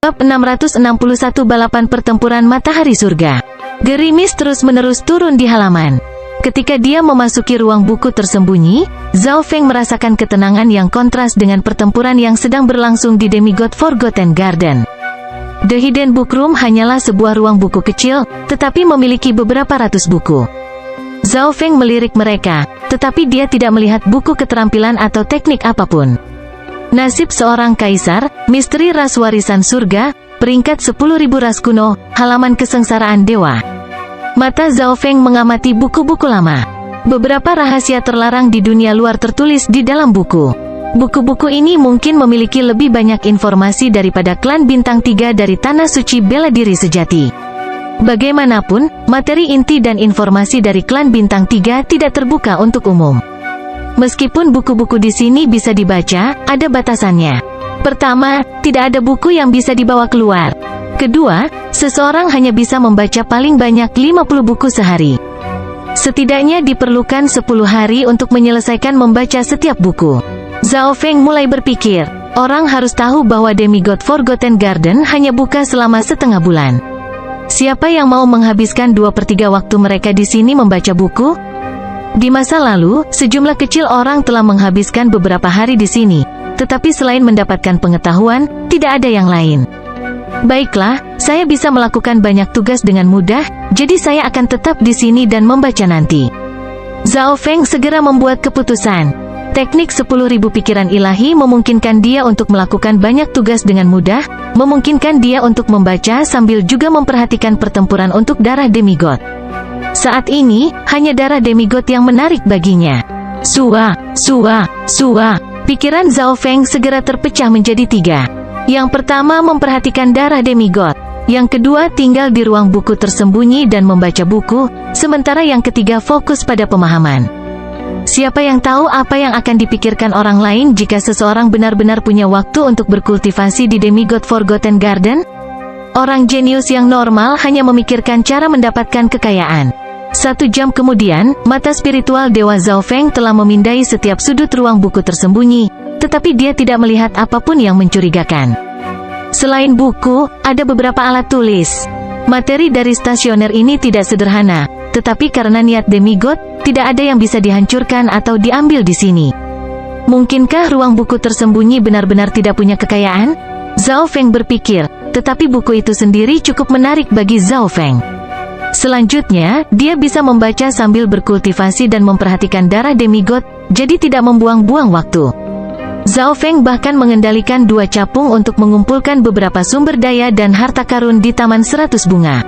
Bab 661 Balapan Pertempuran Matahari Surga. Gerimis terus-menerus turun di halaman. Ketika dia memasuki ruang buku tersembunyi, Zhao Feng merasakan ketenangan yang kontras dengan pertempuran yang sedang berlangsung di Demigod Forgotten Garden. The Hidden Book Room hanyalah sebuah ruang buku kecil, tetapi memiliki beberapa ratus buku. Zhao Feng melirik mereka, tetapi dia tidak melihat buku keterampilan atau teknik apapun. Nasib seorang kaisar, misteri ras warisan surga, peringkat 10.000 ras kuno, halaman kesengsaraan dewa. Mata Zhao Feng mengamati buku-buku lama. Beberapa rahasia terlarang di dunia luar tertulis di dalam buku. Buku-buku ini mungkin memiliki lebih banyak informasi daripada klan bintang 3 dari Tanah Suci Bela Diri Sejati. Bagaimanapun, materi inti dan informasi dari klan bintang 3 tidak terbuka untuk umum. Meskipun buku-buku di sini bisa dibaca, ada batasannya. Pertama, tidak ada buku yang bisa dibawa keluar. Kedua, seseorang hanya bisa membaca paling banyak 50 buku sehari. Setidaknya diperlukan 10 hari untuk menyelesaikan membaca setiap buku. Zhao Feng mulai berpikir, orang harus tahu bahwa Demigod Forgotten Garden hanya buka selama setengah bulan. Siapa yang mau menghabiskan 2/3 waktu mereka di sini membaca buku? Di masa lalu, sejumlah kecil orang telah menghabiskan beberapa hari di sini, tetapi selain mendapatkan pengetahuan, tidak ada yang lain. Baiklah, saya bisa melakukan banyak tugas dengan mudah, jadi saya akan tetap di sini dan membaca nanti. Zhao Feng segera membuat keputusan. Teknik 10.000 pikiran ilahi memungkinkan dia untuk melakukan banyak tugas dengan mudah, memungkinkan dia untuk membaca sambil juga memperhatikan pertempuran untuk darah demigod. Saat ini, hanya darah demigod yang menarik baginya. Sua. Pikiran Zhao Feng segera terpecah menjadi 3. Yang pertama memperhatikan darah demigod. Yang kedua tinggal di ruang buku tersembunyi dan membaca buku, sementara yang ketiga fokus pada pemahaman. Siapa yang tahu apa yang akan dipikirkan orang lain jika seseorang benar-benar punya waktu untuk berkultivasi di Demigod Forgotten Garden? Orang jenius yang normal hanya memikirkan cara mendapatkan kekayaan. 1 jam kemudian, mata spiritual Dewa Zhao Feng telah memindai setiap sudut ruang buku tersembunyi, tetapi dia tidak melihat apapun yang mencurigakan. Selain buku, ada beberapa alat tulis. Materi dari stasioner ini tidak sederhana, tetapi karena niat demigod, tidak ada yang bisa dihancurkan atau diambil di sini. Mungkinkah ruang buku tersembunyi benar-benar tidak punya kekayaan? Zhao Feng berpikir, tetapi buku itu sendiri cukup menarik bagi Zhao Feng. Selanjutnya, dia bisa membaca sambil berkultivasi dan memperhatikan darah demigod, jadi tidak membuang-buang waktu. Zhao Feng bahkan mengendalikan 2 capung untuk mengumpulkan beberapa sumber daya dan harta karun di Taman 100 Bunga.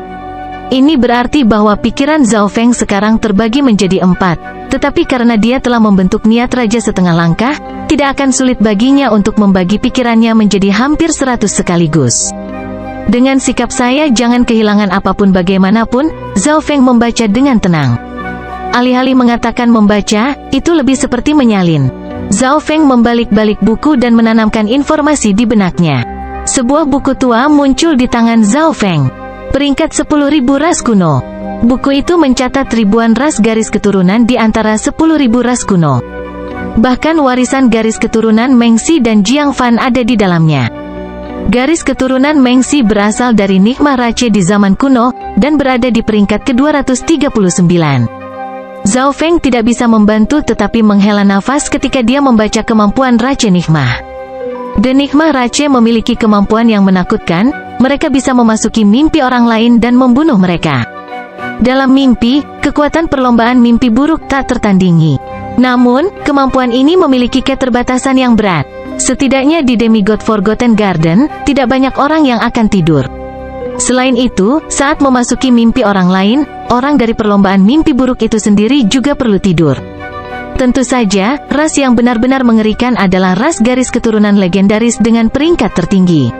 Ini berarti bahwa pikiran Zhao Feng sekarang terbagi menjadi 4, tetapi karena dia telah membentuk niat raja setengah langkah, tidak akan sulit baginya untuk membagi pikirannya menjadi hampir 100 sekaligus. Dengan sikap saya jangan kehilangan apapun bagaimanapun, Zhao Feng membaca dengan tenang. Alih-alih mengatakan membaca, itu lebih seperti menyalin. Zhao Feng membalik-balik buku dan menanamkan informasi di benaknya. Sebuah buku tua muncul di tangan Zhao Feng. Peringkat 10.000 ras kuno. Buku itu mencatat ribuan ras garis keturunan di antara 10.000 ras kuno. Bahkan warisan garis keturunan Mengxi dan Jiang Fan ada di dalamnya. Garis keturunan Mengxi berasal dari Nigma Rache di zaman kuno, dan berada di peringkat ke-239. Zhao Feng tidak bisa membantu tetapi menghela nafas ketika dia membaca kemampuan Rache Nigma. The Nigma Rache memiliki kemampuan yang menakutkan, mereka bisa memasuki mimpi orang lain dan membunuh mereka. Dalam mimpi, kekuatan perlombaan mimpi buruk tak tertandingi. Namun, kemampuan ini memiliki keterbatasan yang berat. Setidaknya di Demigod Forgotten Garden, tidak banyak orang yang akan tidur. Selain itu, saat memasuki mimpi orang lain, orang dari perlombaan mimpi buruk itu sendiri juga perlu tidur. Tentu saja, ras yang benar-benar mengerikan adalah ras garis keturunan legendaris dengan peringkat tertinggi.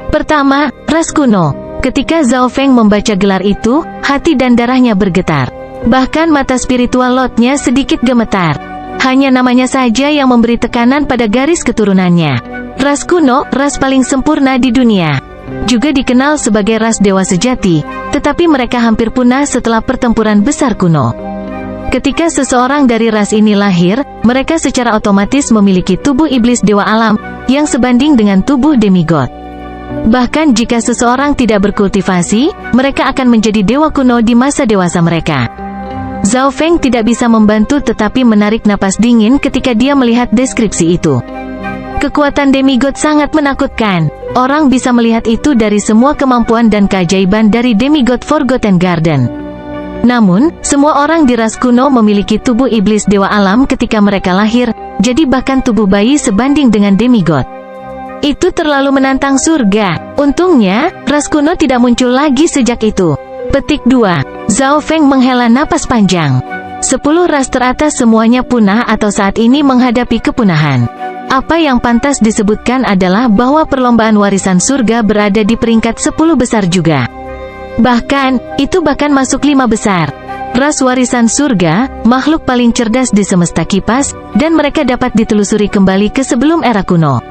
Pertama, ras kuno. Ketika Zhao Feng membaca gelar itu, hati dan darahnya bergetar. Bahkan mata spiritual Lordnya sedikit gemetar. Hanya namanya saja yang memberi tekanan pada garis keturunannya. Ras kuno, ras paling sempurna di dunia. Juga dikenal sebagai ras dewa sejati, tetapi mereka hampir punah setelah pertempuran besar kuno. Ketika seseorang dari ras ini lahir, mereka secara otomatis memiliki tubuh iblis dewa alam, yang sebanding dengan tubuh demigod. Bahkan jika seseorang tidak berkultivasi, mereka akan menjadi dewa kuno di masa dewasa mereka. Zhao Feng tidak bisa membantu tetapi menarik napas dingin ketika dia melihat deskripsi itu. Kekuatan demigod sangat menakutkan. Orang bisa melihat itu dari semua kemampuan dan keajaiban dari demigod Forgotten Garden. Namun, semua orang di ras kuno memiliki tubuh iblis dewa alam ketika mereka lahir, jadi bahkan tubuh bayi sebanding dengan demigod. Itu terlalu menantang surga. Untungnya, ras kuno tidak muncul lagi sejak itu. Petik 2. Zhao Feng menghela napas panjang. 10 ras teratas semuanya punah atau saat ini menghadapi kepunahan. Apa yang pantas disebutkan adalah bahwa perlombaan warisan surga berada di peringkat 10 besar juga. Bahkan, itu bahkan masuk 5 besar. Ras warisan surga, makhluk paling cerdas di semesta kipas, dan mereka dapat ditelusuri kembali ke sebelum era kuno.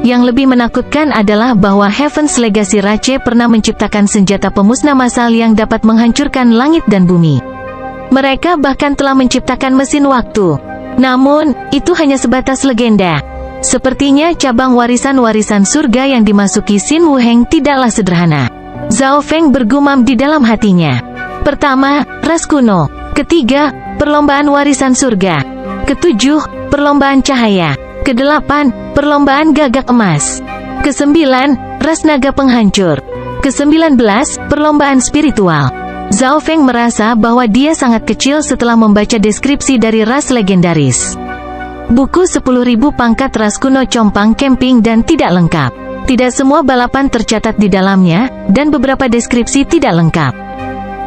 Yang lebih menakutkan adalah bahwa Heaven's Legacy Rache pernah menciptakan senjata pemusnah massal yang dapat menghancurkan langit dan bumi. Mereka bahkan telah menciptakan mesin waktu. Namun, itu hanya sebatas legenda. Sepertinya cabang warisan-warisan surga yang dimasuki Xin Wuheng tidaklah sederhana. Zhao Feng bergumam di dalam hatinya. Pertama, ras kuno. Ketiga, perlombaan warisan surga. Ketujuh, perlombaan cahaya. Kedelapan, perlombaan gagak emas. Kesembilan, ras naga penghancur. Ke-19, perlombaan spiritual. Zhao Feng merasa bahwa dia sangat kecil setelah membaca deskripsi dari ras legendaris. Buku 10.000 pangkat ras kuno compang camping dan tidak lengkap. Tidak semua balapan tercatat di dalamnya, dan beberapa deskripsi tidak lengkap.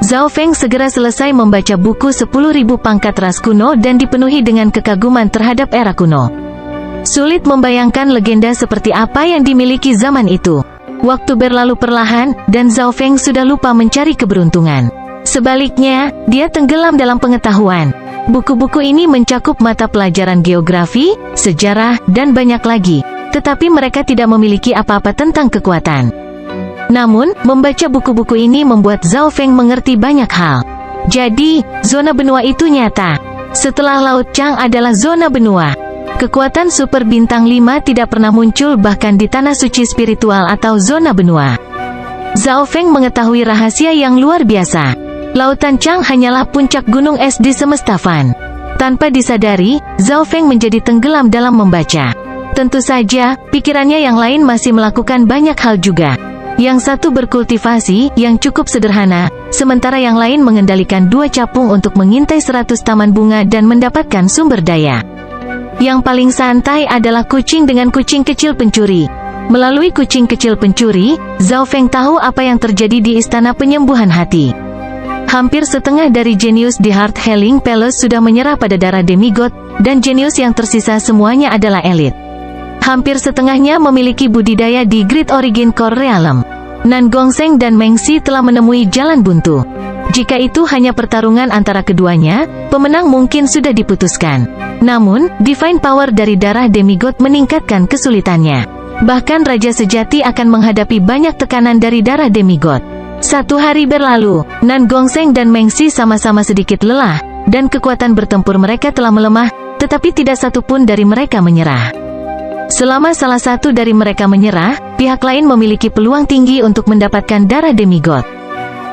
Zhao Feng segera selesai membaca buku 10.000 pangkat ras kuno dan dipenuhi dengan kekaguman terhadap era kuno. Sulit membayangkan legenda seperti apa yang dimiliki zaman itu. Waktu berlalu perlahan, dan Zhao Feng sudah lupa mencari keberuntungan. Sebaliknya, dia tenggelam dalam pengetahuan. Buku-buku ini mencakup mata pelajaran geografi, sejarah, dan banyak lagi. Tetapi mereka tidak memiliki apa-apa tentang kekuatan. Namun, membaca buku-buku ini membuat Zhao Feng mengerti banyak hal. Jadi, zona benua itu nyata. Setelah Laut Chang adalah zona benua. Kekuatan super bintang 5 tidak pernah muncul bahkan di tanah suci spiritual atau zona benua. Zhao Feng mengetahui rahasia yang luar biasa. Lautan Chang hanyalah puncak gunung es di semesta Fan. Tanpa disadari, Zhao Feng menjadi tenggelam dalam membaca. Tentu saja, pikirannya yang lain masih melakukan banyak hal juga. Yang satu berkultivasi, yang cukup sederhana, sementara yang lain mengendalikan 2 capung untuk mengintai 100 taman bunga dan mendapatkan sumber daya. Yang paling santai adalah kucing dengan kucing kecil pencuri. Melalui kucing kecil pencuri, Zhao Feng tahu apa yang terjadi di Istana Penyembuhan Hati. Hampir setengah dari jenius di Heart Healing Palace sudah menyerah pada darah demigod, dan jenius yang tersisa semuanya adalah elit. Hampir setengahnya memiliki budidaya di Great Origin Core Realm. Nan Gongsheng dan Meng Xi telah menemui jalan buntu. Jika itu hanya pertarungan antara keduanya, pemenang mungkin sudah diputuskan. Namun, divine power dari darah demigod meningkatkan kesulitannya. Bahkan Raja Sejati akan menghadapi banyak tekanan dari darah demigod. 1 hari berlalu, Nan Gongsheng dan Meng Xi sama-sama sedikit lelah, dan kekuatan bertempur mereka telah melemah, tetapi tidak satu pun dari mereka menyerah. Selama salah satu dari mereka menyerah, pihak lain memiliki peluang tinggi untuk mendapatkan darah demigod.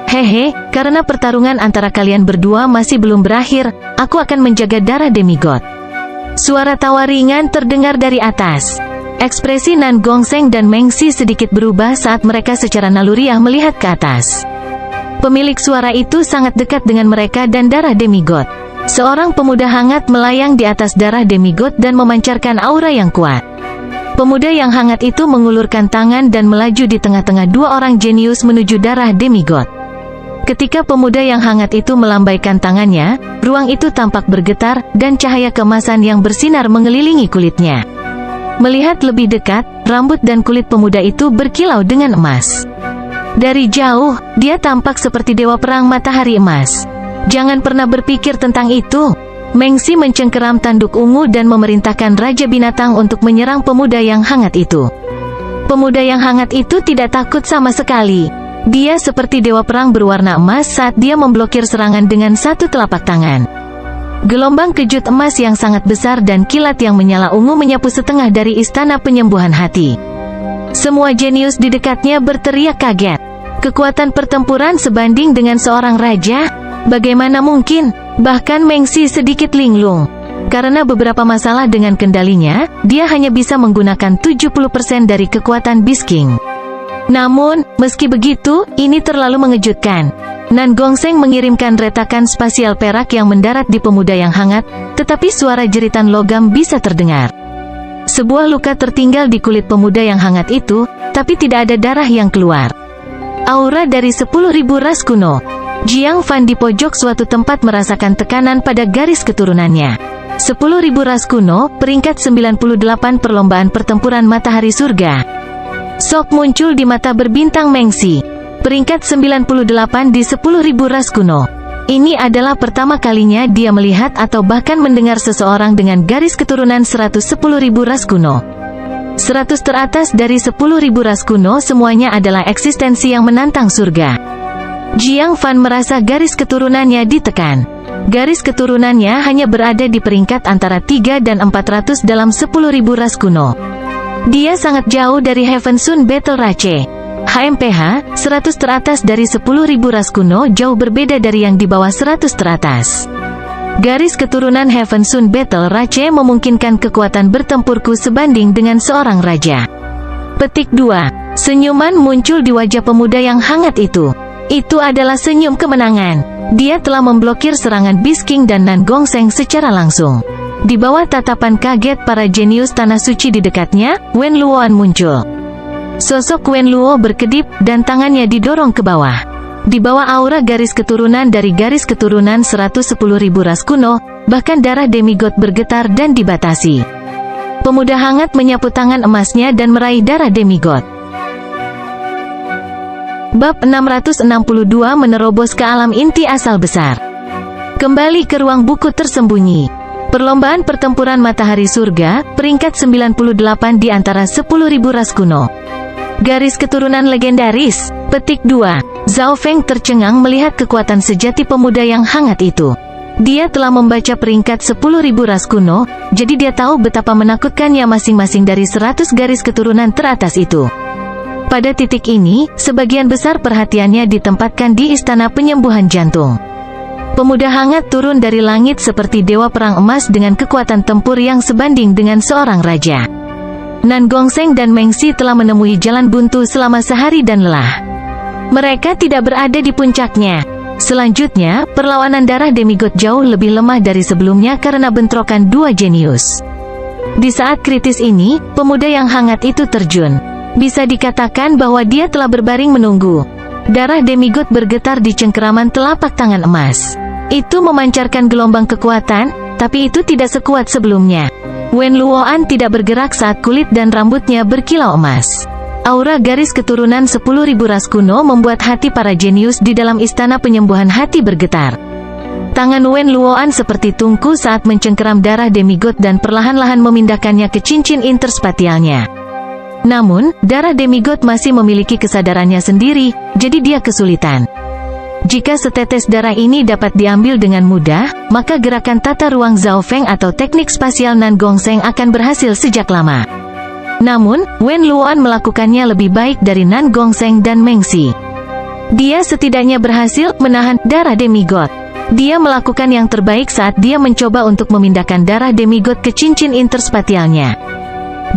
Hehe, karena pertarungan antara kalian berdua masih belum berakhir, aku akan menjaga darah demigod. Suara tawa ringan terdengar dari atas. Ekspresi Nan Gongsheng dan Meng Xi sedikit berubah saat mereka secara naluriah melihat ke atas. Pemilik suara itu sangat dekat dengan mereka dan darah demigod. Seorang pemuda hangat melayang di atas darah demigod dan memancarkan aura yang kuat. Pemuda yang hangat itu mengulurkan tangan dan melaju di tengah-tengah 2 orang jenius menuju darah demigod. Ketika pemuda yang hangat itu melambaikan tangannya, ruang itu tampak bergetar, dan cahaya keemasan yang bersinar mengelilingi kulitnya. Melihat lebih dekat, rambut dan kulit pemuda itu berkilau dengan emas. Dari jauh, dia tampak seperti dewa perang matahari emas. Jangan pernah berpikir tentang itu. Meng Xi mencengkeram tanduk ungu dan memerintahkan Raja Binatang untuk menyerang pemuda yang hangat itu. Pemuda yang hangat itu tidak takut sama sekali. Dia seperti dewa perang berwarna emas saat dia memblokir serangan dengan 1 telapak tangan. Gelombang kejut emas yang sangat besar dan kilat yang menyala ungu menyapu setengah dari Istana Penyembuhan Hati. Semua jenius di dekatnya berteriak kaget. Kekuatan pertempuran sebanding dengan seorang raja? Bagaimana mungkin? Bahkan Mengxi sedikit linglung. Karena beberapa masalah dengan kendalinya, dia hanya bisa menggunakan 70% dari kekuatan Beast King. Namun, meski begitu, ini terlalu mengejutkan. Nan Gongsheng mengirimkan retakan spasial perak yang mendarat di pemuda yang hangat, tetapi suara jeritan logam bisa terdengar. Sebuah luka tertinggal di kulit pemuda yang hangat itu, tapi tidak ada darah yang keluar. Aura dari 10.000 ras kuno. Jiang Fan di pojok suatu tempat merasakan tekanan pada garis keturunannya. 10.000 ras kuno, peringkat 98 perlombaan pertempuran matahari surga. Sok muncul di mata berbintang Mengxi. Peringkat 98 di 10.000 ras kuno. Ini adalah pertama kalinya dia melihat atau bahkan mendengar seseorang dengan garis keturunan 110.000 ras kuno. 100 teratas dari 10.000 ras kuno semuanya adalah eksistensi yang menantang surga. Jiang Fan merasa garis keturunannya ditekan. Garis keturunannya hanya berada di peringkat antara 3 dan 400 dalam 10.000 ras kuno. Dia sangat jauh dari Heaven Sun Battle Rache. HMPH, 100 teratas dari 10.000 ras kuno jauh berbeda dari yang di bawah 100 teratas. Garis keturunan Heaven Sun Battle Rache memungkinkan kekuatan bertempurku sebanding dengan seorang raja. Petik 2. Senyuman muncul di wajah pemuda yang hangat itu. Itu adalah senyum kemenangan. Dia telah memblokir serangan Beast King dan Nan Gongsheng secara langsung. Di bawah tatapan kaget para jenius tanah suci di dekatnya, Wen Luoan muncul. Sosok Wen Luo berkedip, dan tangannya didorong ke bawah. Di bawah aura garis keturunan dari garis keturunan 110.000 ras kuno, bahkan darah demigod bergetar dan dibatasi. Pemuda hangat menyapu tangan emasnya dan meraih darah demigod. Bab 662 menerobos ke alam inti asal besar. Kembali ke ruang buku tersembunyi. Perlombaan pertempuran matahari surga, peringkat 98 di antara 10.000 ras kuno. Garis keturunan legendaris. Petik 2. Zhao Feng tercengang melihat kekuatan sejati pemuda yang hangat itu. Dia telah membaca peringkat 10.000 ras kuno, jadi dia tahu betapa menakutkannya masing-masing dari 100 garis keturunan teratas itu. Pada titik ini, sebagian besar perhatiannya ditempatkan di istana penyembuhan jantung. Pemuda hangat turun dari langit seperti dewa perang emas dengan kekuatan tempur yang sebanding dengan seorang raja. Nan Gongsheng dan Mengxi telah menemui jalan buntu selama sehari dan lelah. Mereka tidak berada di puncaknya. Selanjutnya, perlawanan darah demigod jauh lebih lemah dari sebelumnya karena bentrokan dua jenius. Di saat kritis ini, pemuda yang hangat itu terjun. Bisa dikatakan bahwa dia telah berbaring menunggu. Darah demigod bergetar di cengkeraman telapak tangan emas. Itu memancarkan gelombang kekuatan, tapi itu tidak sekuat sebelumnya. Wen Luoan tidak bergerak saat kulit dan rambutnya berkilau emas. Aura garis keturunan 10.000 ras kuno membuat hati para jenius di dalam istana penyembuhan hati bergetar. Tangan Wen Luoan seperti tungku saat mencengkeram darah demigod dan perlahan-lahan memindahkannya ke cincin interspatialnya. Namun, darah demigod masih memiliki kesadarannya sendiri, jadi dia kesulitan. Jika setetes darah ini dapat diambil dengan mudah, maka gerakan tata ruang Zhao Feng atau teknik spasial Nan Gongsheng akan berhasil sejak lama. Namun, Wen Luoan melakukannya lebih baik dari Nan Gongsheng dan Mengxi. Dia setidaknya berhasil menahan darah demigod. Dia melakukan yang terbaik saat dia mencoba untuk memindahkan darah demigod ke cincin interspatialnya.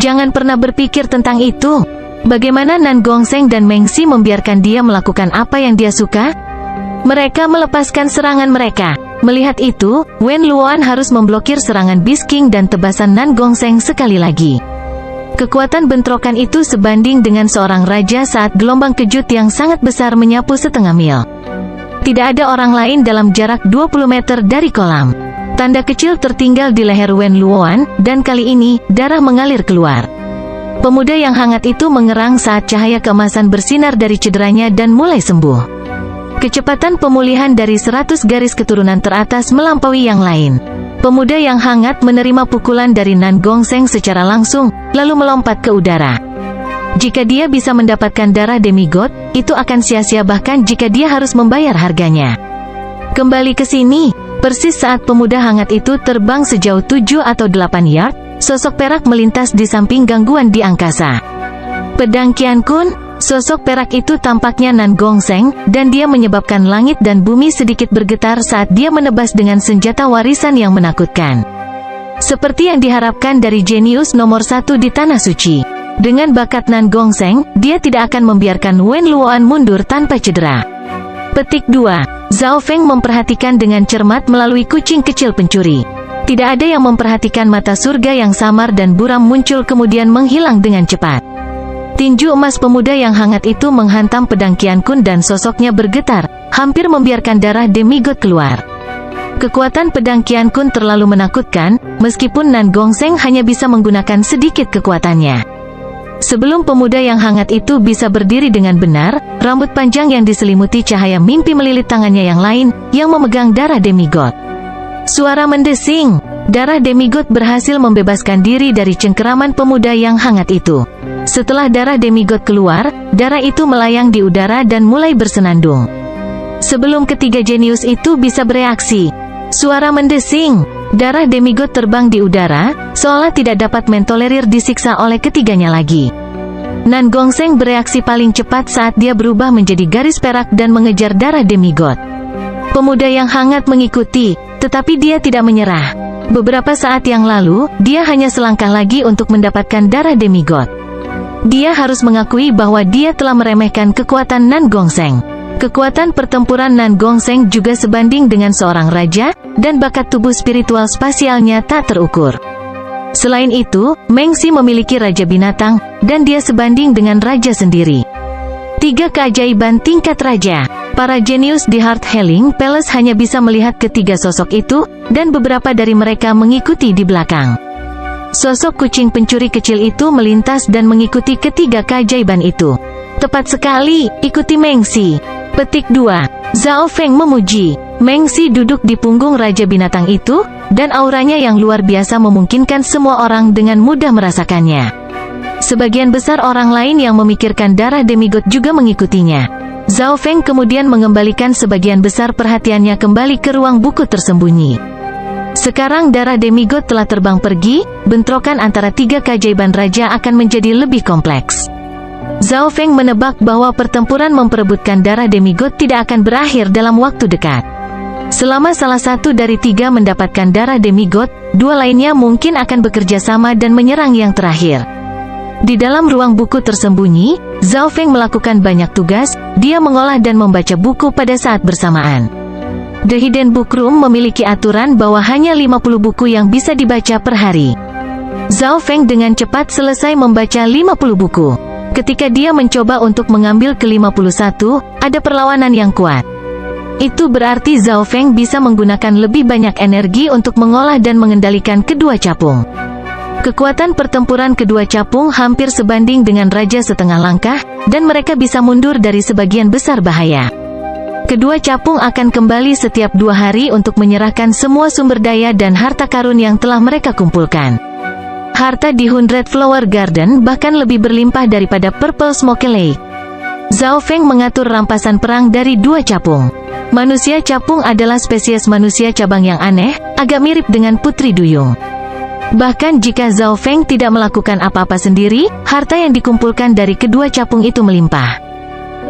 Jangan pernah berpikir tentang itu. Bagaimana Nan Gongsheng dan Mengxi membiarkan dia melakukan apa yang dia suka? Mereka melepaskan serangan mereka. Melihat itu, Wen Luoan harus memblokir serangan Beast King dan tebasan Nan Gongsheng sekali lagi. Kekuatan bentrokan itu sebanding dengan seorang raja saat gelombang kejut yang sangat besar menyapu setengah mil. Tidak ada orang lain dalam jarak 20 meter dari kolam. Tanda kecil tertinggal di leher Wen Luoan, dan kali ini, darah mengalir keluar. Pemuda yang hangat itu mengerang saat cahaya keemasan bersinar dari cederanya dan mulai sembuh. Kecepatan pemulihan dari 100 garis keturunan teratas melampaui yang lain. Pemuda yang hangat menerima pukulan dari Nan Gongsheng secara langsung, lalu melompat ke udara. Jika dia bisa mendapatkan darah demigod, itu akan sia-sia bahkan jika dia harus membayar harganya. Kembali ke sini, persis saat pemuda hangat itu terbang sejauh 7 atau 8 yard, sosok perak melintas di samping gangguan di angkasa. Pedang Qian Kun, sosok perak itu tampaknya Nan Gongseng, dan dia menyebabkan langit dan bumi sedikit bergetar saat dia menebas dengan senjata warisan yang menakutkan. Seperti yang diharapkan dari jenius nomor 1 di Tanah Suci. Dengan bakat Nan Gongseng, dia tidak akan membiarkan Wen Luoan mundur tanpa cedera. Petik 2. Zhao Feng memperhatikan dengan cermat melalui kucing kecil pencuri. Tidak ada yang memperhatikan mata surga yang samar dan buram muncul kemudian menghilang dengan cepat. Tinju emas pemuda yang hangat itu menghantam pedang Qian Kun dan sosoknya bergetar, hampir membiarkan darah demigod keluar. Kekuatan pedang Qian Kun terlalu menakutkan, meskipun Nan Gongseng hanya bisa menggunakan sedikit kekuatannya. Sebelum pemuda yang hangat itu bisa berdiri dengan benar, rambut panjang yang diselimuti cahaya mimpi melilit tangannya yang lain, yang memegang darah demigod. Suara mendesing, darah demigod berhasil membebaskan diri dari cengkeraman pemuda yang hangat itu. Setelah darah demigod keluar, darah itu melayang di udara dan mulai bersenandung. Sebelum ketiga jenius itu bisa bereaksi, suara mendesing, darah demigod terbang di udara, seolah tidak dapat mentolerir disiksa oleh ketiganya lagi. Nan Gongseng bereaksi paling cepat saat dia berubah menjadi garis perak dan mengejar darah demigod. Pemuda yang hangat mengikuti, tetapi dia tidak menyerah. Beberapa saat yang lalu, dia hanya selangkah lagi untuk mendapatkan darah demigod. Dia harus mengakui bahwa dia telah meremehkan kekuatan Nan Gongseng. Kekuatan pertempuran Nan Gongseng juga sebanding dengan seorang raja, dan bakat tubuh spiritual spasialnya tak terukur. Selain itu, Meng Xi memiliki raja binatang, dan dia sebanding dengan raja sendiri. 3 keajaiban tingkat raja. Para jenius di Heart Healing Palace hanya bisa melihat ketiga sosok itu, dan beberapa dari mereka mengikuti di belakang. Sosok kucing pencuri kecil itu melintas dan mengikuti ketiga keajaiban itu. Tepat sekali, ikuti Meng Xi. Petik 2. Zhao Feng memuji. Meng Xi duduk di punggung raja binatang itu, dan auranya yang luar biasa memungkinkan semua orang dengan mudah merasakannya. Sebagian besar orang lain yang memikirkan darah demigod juga mengikutinya. Zhao Feng kemudian mengembalikan sebagian besar perhatiannya kembali ke ruang buku tersembunyi. Sekarang darah demigod telah terbang pergi, bentrokan antara 3 keajaiban raja akan menjadi lebih kompleks. Zhao Feng menebak bahwa pertempuran memperebutkan darah demigod tidak akan berakhir dalam waktu dekat. Selama salah satu dari 3 mendapatkan darah demigod, 2 lainnya mungkin akan bekerja sama dan menyerang yang terakhir. Di dalam ruang buku tersembunyi, Zhao Feng melakukan banyak tugas, dia mengolah dan membaca buku pada saat bersamaan. The Hidden Book Room memiliki aturan bahwa hanya 50 buku yang bisa dibaca per hari. Zhao Feng dengan cepat selesai membaca 50 buku. Ketika dia mencoba untuk mengambil ke-51, ada perlawanan yang kuat. Itu berarti Zhao Feng bisa menggunakan lebih banyak energi untuk mengolah dan mengendalikan kedua capung. Kekuatan pertempuran kedua capung hampir sebanding dengan raja setengah langkah, dan mereka bisa mundur dari sebagian besar bahaya. Kedua capung akan kembali setiap 2 hari untuk menyerahkan semua sumber daya dan harta karun yang telah mereka kumpulkan. Harta di 100 Flower Garden bahkan lebih berlimpah daripada Purple Smoke Lake. Zhao Feng mengatur rampasan perang dari 2 capung. Manusia capung adalah spesies manusia cabang yang aneh, agak mirip dengan Putri Duyung. Bahkan jika Zhao Feng tidak melakukan apa-apa sendiri, harta yang dikumpulkan dari kedua capung itu melimpah.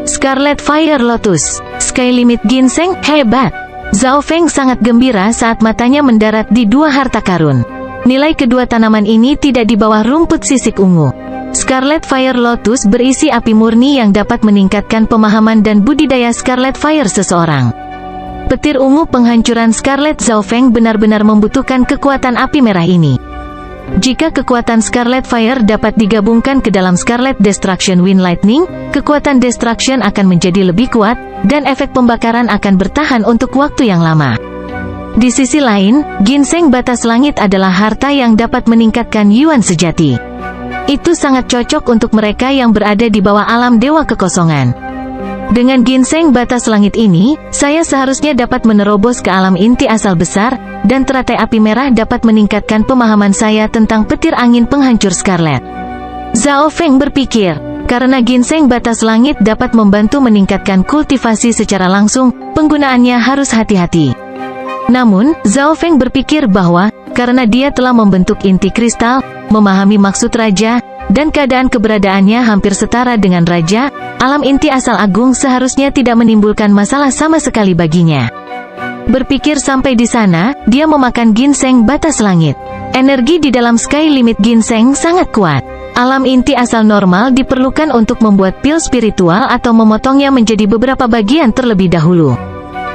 Scarlet Fire Lotus, Sky Limit Ginseng, hebat! Zhao Feng sangat gembira saat matanya mendarat di 2 harta karun. Nilai kedua tanaman ini tidak di bawah rumput sisik ungu. Scarlet Fire Lotus berisi api murni yang dapat meningkatkan pemahaman dan budidaya Scarlet Fire seseorang. Petir ungu penghancuran Scarlet Zhao Feng benar-benar membutuhkan kekuatan api merah ini. Jika kekuatan Scarlet Fire dapat digabungkan ke dalam Scarlet Destruction Wind Lightning, kekuatan Destruction akan menjadi lebih kuat, dan efek pembakaran akan bertahan untuk waktu yang lama. Di sisi lain, ginseng batas langit adalah harta yang dapat meningkatkan yuan sejati. Itu sangat cocok untuk mereka yang berada di bawah alam dewa kekosongan. Dengan ginseng batas langit ini, saya seharusnya dapat menerobos ke alam inti asal besar, dan teratai api merah dapat meningkatkan pemahaman saya tentang petir angin penghancur Scarlet. Zhao Feng berpikir, karena ginseng batas langit dapat membantu meningkatkan kultivasi secara langsung, penggunaannya harus hati-hati. Namun, Zhao Feng berpikir bahwa, karena dia telah membentuk inti kristal, memahami maksud raja, dan keadaan keberadaannya hampir setara dengan raja, alam inti asal agung seharusnya tidak menimbulkan masalah sama sekali baginya. Berpikir sampai di sana, dia memakan ginseng batas langit. Energi di dalam Sky Limit ginseng sangat kuat. Alam inti asal normal diperlukan untuk membuat pil spiritual atau memotongnya menjadi beberapa bagian terlebih dahulu.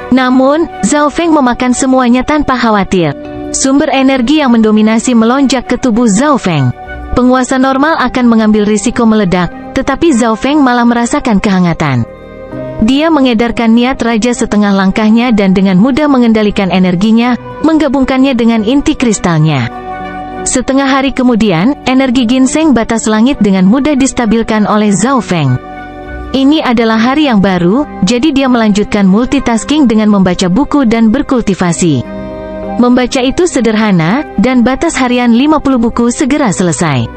Namun, Zhao Feng memakan semuanya tanpa khawatir. Sumber energi yang mendominasi melonjak ke tubuh Zhao Feng. Penguasa normal akan mengambil risiko meledak, tetapi Zhao Feng malah merasakan kehangatan. Dia mengedarkan niat raja setengah langkahnya dan dengan mudah mengendalikan energinya, menggabungkannya dengan inti kristalnya. Setengah hari kemudian, energi ginseng batas langit dengan mudah distabilkan oleh Zhao Feng. Ini adalah hari yang baru, jadi dia melanjutkan multitasking dengan membaca buku dan berkultivasi. Membaca itu sederhana, dan batas harian 50 buku segera selesai.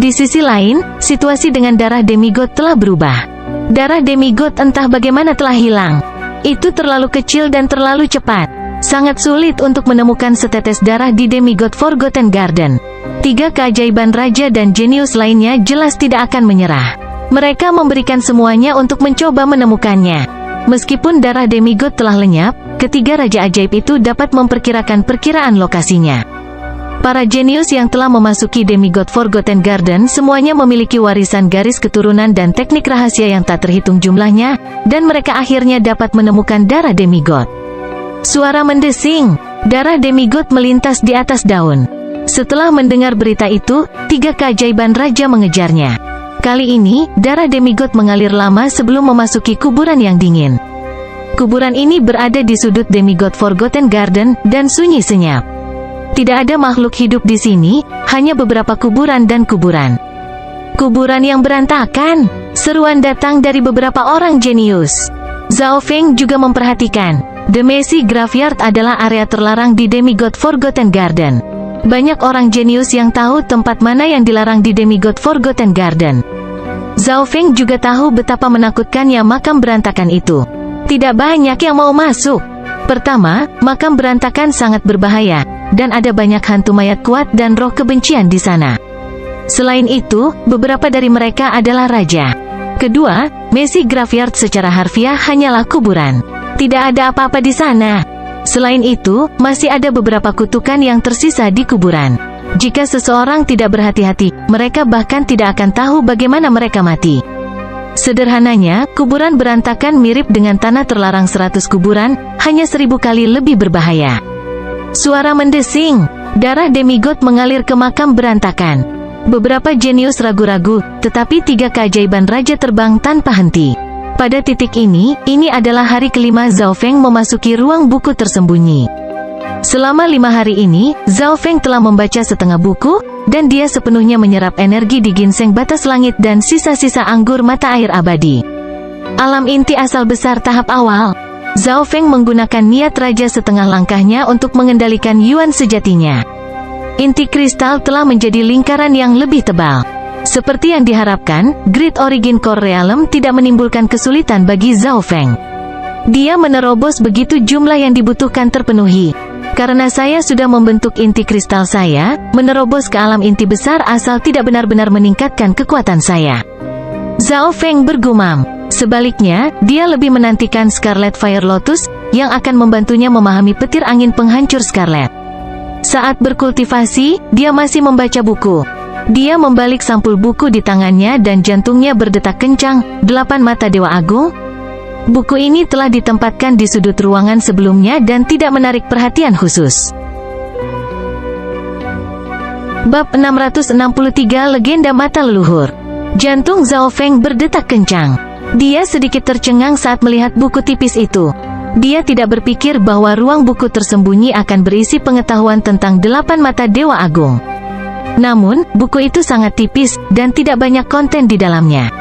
Di sisi lain, situasi dengan darah demigod telah berubah. Darah demigod entah bagaimana telah hilang. Itu terlalu kecil dan terlalu cepat. Sangat sulit untuk menemukan setetes darah di Demigod Forgotten Garden. 3 keajaiban raja dan jenius lainnya jelas tidak akan menyerah. Mereka memberikan semuanya untuk mencoba menemukannya. Meskipun darah demigod telah lenyap, ketiga raja ajaib itu dapat memperkirakan perkiraan lokasinya. Para jenius yang telah memasuki Demigod Forgotten Garden semuanya memiliki warisan garis keturunan dan teknik rahasia yang tak terhitung jumlahnya, dan mereka akhirnya dapat menemukan darah demigod. Suara mendesing, darah demigod melintas di atas daun. Setelah mendengar berita itu, 3 keajaiban raja mengejarnya. Kali ini, darah demigod mengalir lama sebelum memasuki kuburan yang dingin. Kuburan ini berada di sudut Demigod Forgotten Garden, dan sunyi senyap. Tidak ada makhluk hidup di sini, hanya beberapa kuburan dan kuburan. Kuburan yang berantakan, seruan datang dari beberapa orang jenius. Zhao Feng juga memperhatikan, The Messy Graveyard adalah area terlarang di Demigod Forgotten Garden. Banyak orang jenius yang tahu tempat mana yang dilarang di Demigod Forgotten Garden. Zhao Feng juga tahu betapa menakutkannya makam berantakan itu. Tidak banyak yang mau masuk. Pertama, makam berantakan sangat berbahaya, dan ada banyak hantu mayat kuat dan roh kebencian di sana. Selain itu, beberapa dari mereka adalah raja. Kedua, Messy Graveyard secara harfiah hanyalah kuburan. Tidak ada apa-apa di sana. Selain itu, masih ada beberapa kutukan yang tersisa di kuburan. Jika seseorang tidak berhati-hati, mereka bahkan tidak akan tahu bagaimana mereka mati. Sederhananya, kuburan berantakan mirip dengan tanah terlarang 100 kuburan, hanya 1000 kali lebih berbahaya. Suara mendesing, darah demigod mengalir ke makam berantakan. Beberapa jenius ragu-ragu, tetapi 3 keajaiban raja terbang tanpa henti. Pada titik ini adalah hari kelima Zhao Feng memasuki ruang buku tersembunyi. Selama 5 hari ini, Zhao Feng telah membaca setengah buku, dan dia sepenuhnya menyerap energi di ginseng batas langit dan sisa-sisa anggur mata air abadi. Alam inti asal besar tahap awal. Zhao Feng menggunakan niat raja setengah langkahnya untuk mengendalikan Yuan sejatinya. Inti kristal telah menjadi lingkaran yang lebih tebal. Seperti yang diharapkan, Great Origin Core Realm tidak menimbulkan kesulitan bagi Zhao Feng. Dia menerobos begitu jumlah yang dibutuhkan terpenuhi. Karena saya sudah membentuk inti kristal saya, menerobos ke alam inti besar asal tidak benar-benar meningkatkan kekuatan saya. Zhao Feng bergumam. Sebaliknya, dia lebih menantikan Scarlet Fire Lotus, yang akan membantunya memahami petir angin penghancur Scarlet. Saat berkultivasi, dia masih membaca buku. Dia membalik sampul buku di tangannya dan jantungnya berdetak kencang. 8 mata Dewa Agung. Buku ini telah ditempatkan di sudut ruangan sebelumnya dan tidak menarik perhatian khusus. Bab 663 Legenda Mata Leluhur. Jantung Zhao Feng berdetak kencang. Dia sedikit tercengang saat melihat buku tipis itu. Dia tidak berpikir bahwa ruang buku tersembunyi akan berisi pengetahuan tentang 8 mata Dewa Agung. Namun, buku itu sangat tipis, dan tidak banyak konten di dalamnya.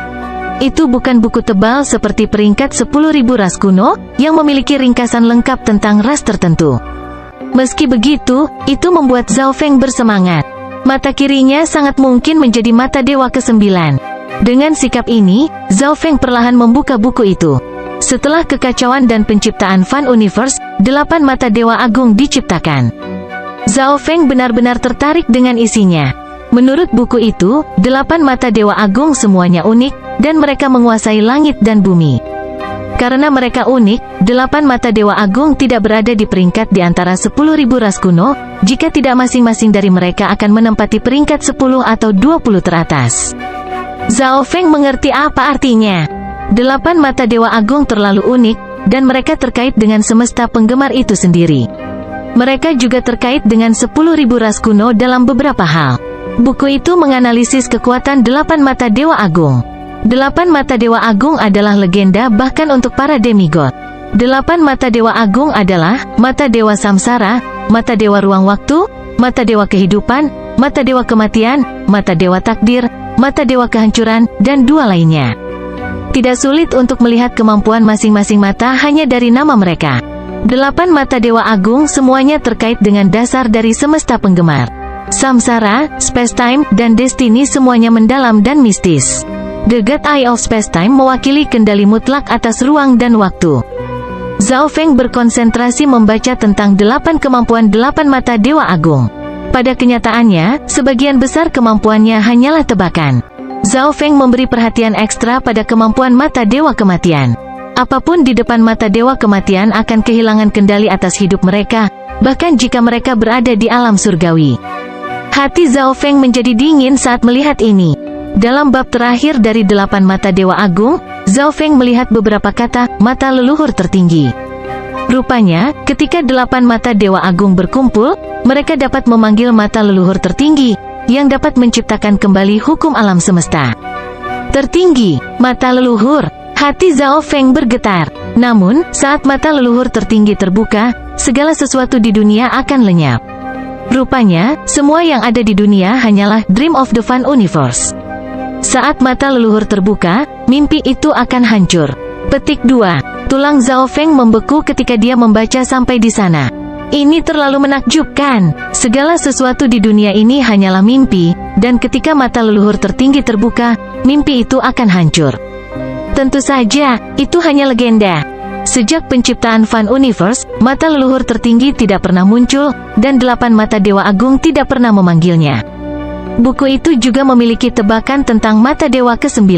Itu bukan buku tebal seperti peringkat 10.000 ras kuno, yang memiliki ringkasan lengkap tentang ras tertentu. Meski begitu, itu membuat Zhao Feng bersemangat. Mata kirinya sangat mungkin menjadi mata Dewa ke-9. Dengan sikap ini, Zhao Feng perlahan membuka buku itu. Setelah kekacauan dan penciptaan Fun Universe, 8 mata Dewa Agung diciptakan. Zhao Feng benar-benar tertarik dengan isinya. Menurut buku itu, 8 mata Dewa Agung semuanya unik, dan mereka menguasai langit dan bumi. Karena mereka unik, 8 mata Dewa Agung tidak berada di peringkat di antara 10.000 ras kuno, jika tidak masing-masing dari mereka akan menempati peringkat 10 atau 20 teratas. Zhao Feng mengerti apa artinya. 8 mata Dewa Agung terlalu unik, dan mereka terkait dengan semesta penggemar itu sendiri. Mereka juga terkait dengan 10.000 ras kuno dalam beberapa hal. Buku itu menganalisis kekuatan 8 mata Dewa Agung. 8 mata Dewa Agung adalah legenda bahkan untuk para demigod. 8 mata Dewa Agung adalah mata Dewa Samsara, mata Dewa Ruang Waktu, mata Dewa Kehidupan, mata Dewa Kematian, mata Dewa Takdir, mata Dewa Kehancuran, dan 2 lainnya. Tidak sulit untuk melihat kemampuan masing-masing mata hanya dari nama mereka. 8 mata Dewa Agung semuanya terkait dengan dasar dari semesta penggemar. Samsara, Space-Time, dan Destiny semuanya mendalam dan mistis. The God Eye of Space-Time mewakili kendali mutlak atas ruang dan waktu. Zhao Feng berkonsentrasi membaca tentang 8 kemampuan 8 mata Dewa Agung. Pada kenyataannya, sebagian besar kemampuannya hanyalah tebakan. Zhao Feng memberi perhatian ekstra pada kemampuan mata Dewa Kematian. Apapun di depan mata Dewa Kematian akan kehilangan kendali atas hidup mereka, bahkan jika mereka berada di alam surgawi. Hati Zhao Feng menjadi dingin saat melihat ini. Dalam bab terakhir dari 8 mata Dewa Agung, Zhao Feng melihat beberapa kata, mata leluhur tertinggi. Rupanya, ketika 8 mata Dewa Agung berkumpul, mereka dapat memanggil mata leluhur tertinggi, yang dapat menciptakan kembali hukum alam semesta. Tertinggi, mata leluhur, hati Zhao Feng bergetar. Namun, saat mata leluhur tertinggi terbuka, segala sesuatu di dunia akan lenyap. Rupanya, semua yang ada di dunia hanyalah Dream of the Fun Universe. Saat mata leluhur terbuka, mimpi itu akan hancur. Petik 2. Tulang Zhao Feng membeku ketika dia membaca sampai di sana. Ini terlalu menakjubkan. Segala sesuatu di dunia ini hanyalah mimpi, dan ketika mata leluhur tertinggi terbuka, mimpi itu akan hancur. Tentu saja, itu hanya legenda. Sejak penciptaan Fun Universe, mata leluhur tertinggi tidak pernah muncul, dan 8 mata Dewa Agung tidak pernah memanggilnya. Buku itu juga memiliki tebakan tentang mata Dewa ke-9.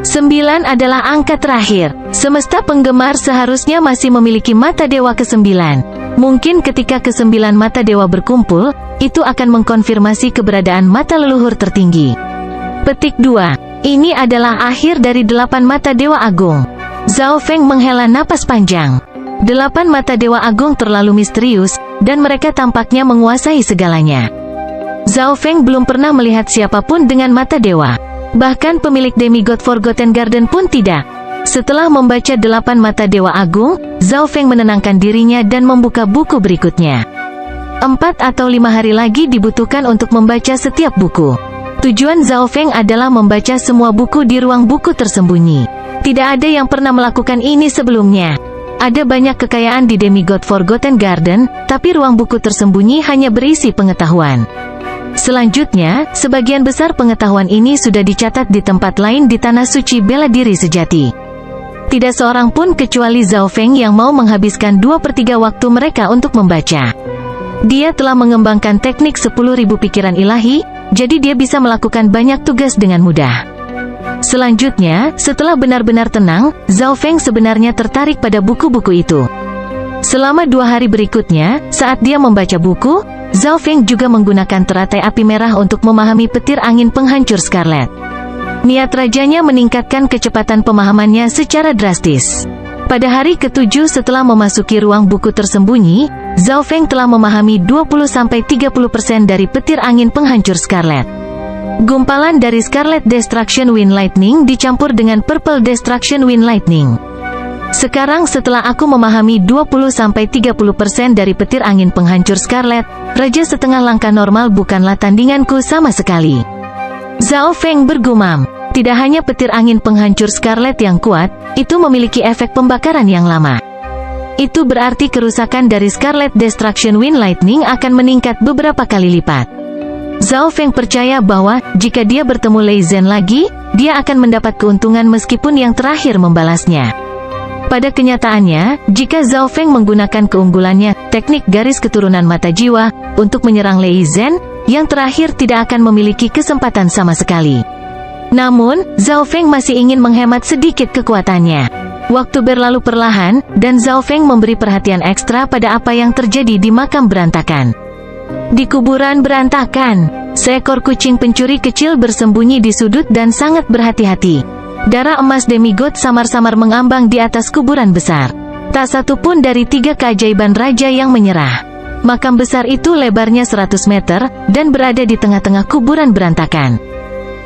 9 adalah angka terakhir. Semesta penggemar seharusnya masih memiliki mata Dewa ke-9. Mungkin ketika ke-9 mata Dewa berkumpul, itu akan mengkonfirmasi keberadaan mata leluhur tertinggi. Petik 2. Ini adalah akhir dari 8 mata Dewa Agung. Zhao Feng menghela napas panjang. 8 mata Dewa Agung terlalu misterius, dan mereka tampaknya menguasai segalanya. Zhao Feng belum pernah melihat siapapun dengan mata dewa. Bahkan pemilik demigod Forgotten Garden pun tidak. Setelah membaca 8 mata Dewa Agung, Zhao Feng menenangkan dirinya dan membuka buku berikutnya. 4 atau 5 hari lagi dibutuhkan untuk membaca setiap buku. Tujuan Zhao Feng adalah membaca semua buku di ruang buku tersembunyi. Tidak ada yang pernah melakukan ini sebelumnya. Ada banyak kekayaan di demigod Forgotten Garden, tapi ruang buku tersembunyi hanya berisi pengetahuan. Selanjutnya, sebagian besar pengetahuan ini sudah dicatat di tempat lain di Tanah Suci Bela Diri Sejati. Tidak seorang pun kecuali Zhao Feng yang mau menghabiskan 2/3 waktu mereka untuk membaca. Dia telah mengembangkan teknik 10.000 pikiran ilahi, jadi dia bisa melakukan banyak tugas dengan mudah. Selanjutnya, setelah benar-benar tenang, Zhao Feng sebenarnya tertarik pada buku-buku itu. Selama 2 hari berikutnya, saat dia membaca buku, Zhao Feng juga menggunakan teratai api merah untuk memahami petir angin penghancur Scarlet. Niat rajanya meningkatkan kecepatan pemahamannya secara drastis. Pada hari ke-7 setelah memasuki ruang buku tersembunyi, Zhao Feng telah memahami 20-30% dari petir angin penghancur Scarlet. Gumpalan dari Scarlet Destruction Wind Lightning dicampur dengan Purple Destruction Wind Lightning. Sekarang setelah aku memahami 20-30% dari petir angin penghancur Scarlet, Raja Setengah Langkah Normal bukanlah tandinganku sama sekali. Zhao Feng bergumam. Tidak hanya petir angin penghancur Scarlet yang kuat, itu memiliki efek pembakaran yang lama. Itu berarti kerusakan dari Scarlet Destruction Wind Lightning akan meningkat beberapa kali lipat. Zhao Feng percaya bahwa, jika dia bertemu Lei Zhen lagi, dia akan mendapat keuntungan meskipun yang terakhir membalasnya. Pada kenyataannya, jika Zhao Feng menggunakan keunggulannya, teknik garis keturunan mata jiwa, untuk menyerang Lei Zhen, yang terakhir tidak akan memiliki kesempatan sama sekali. Namun, Zhao Feng masih ingin menghemat sedikit kekuatannya. Waktu berlalu perlahan, dan Zhao Feng memberi perhatian ekstra pada apa yang terjadi di makam berantakan. Di kuburan berantakan, seekor kucing pencuri kecil bersembunyi di sudut dan sangat berhati-hati. Darah emas demigod samar-samar mengambang di atas kuburan besar. Tak satu pun dari 3 keajaiban raja yang menyerah. Makam besar itu lebarnya 100 meter, dan berada di tengah-tengah kuburan berantakan.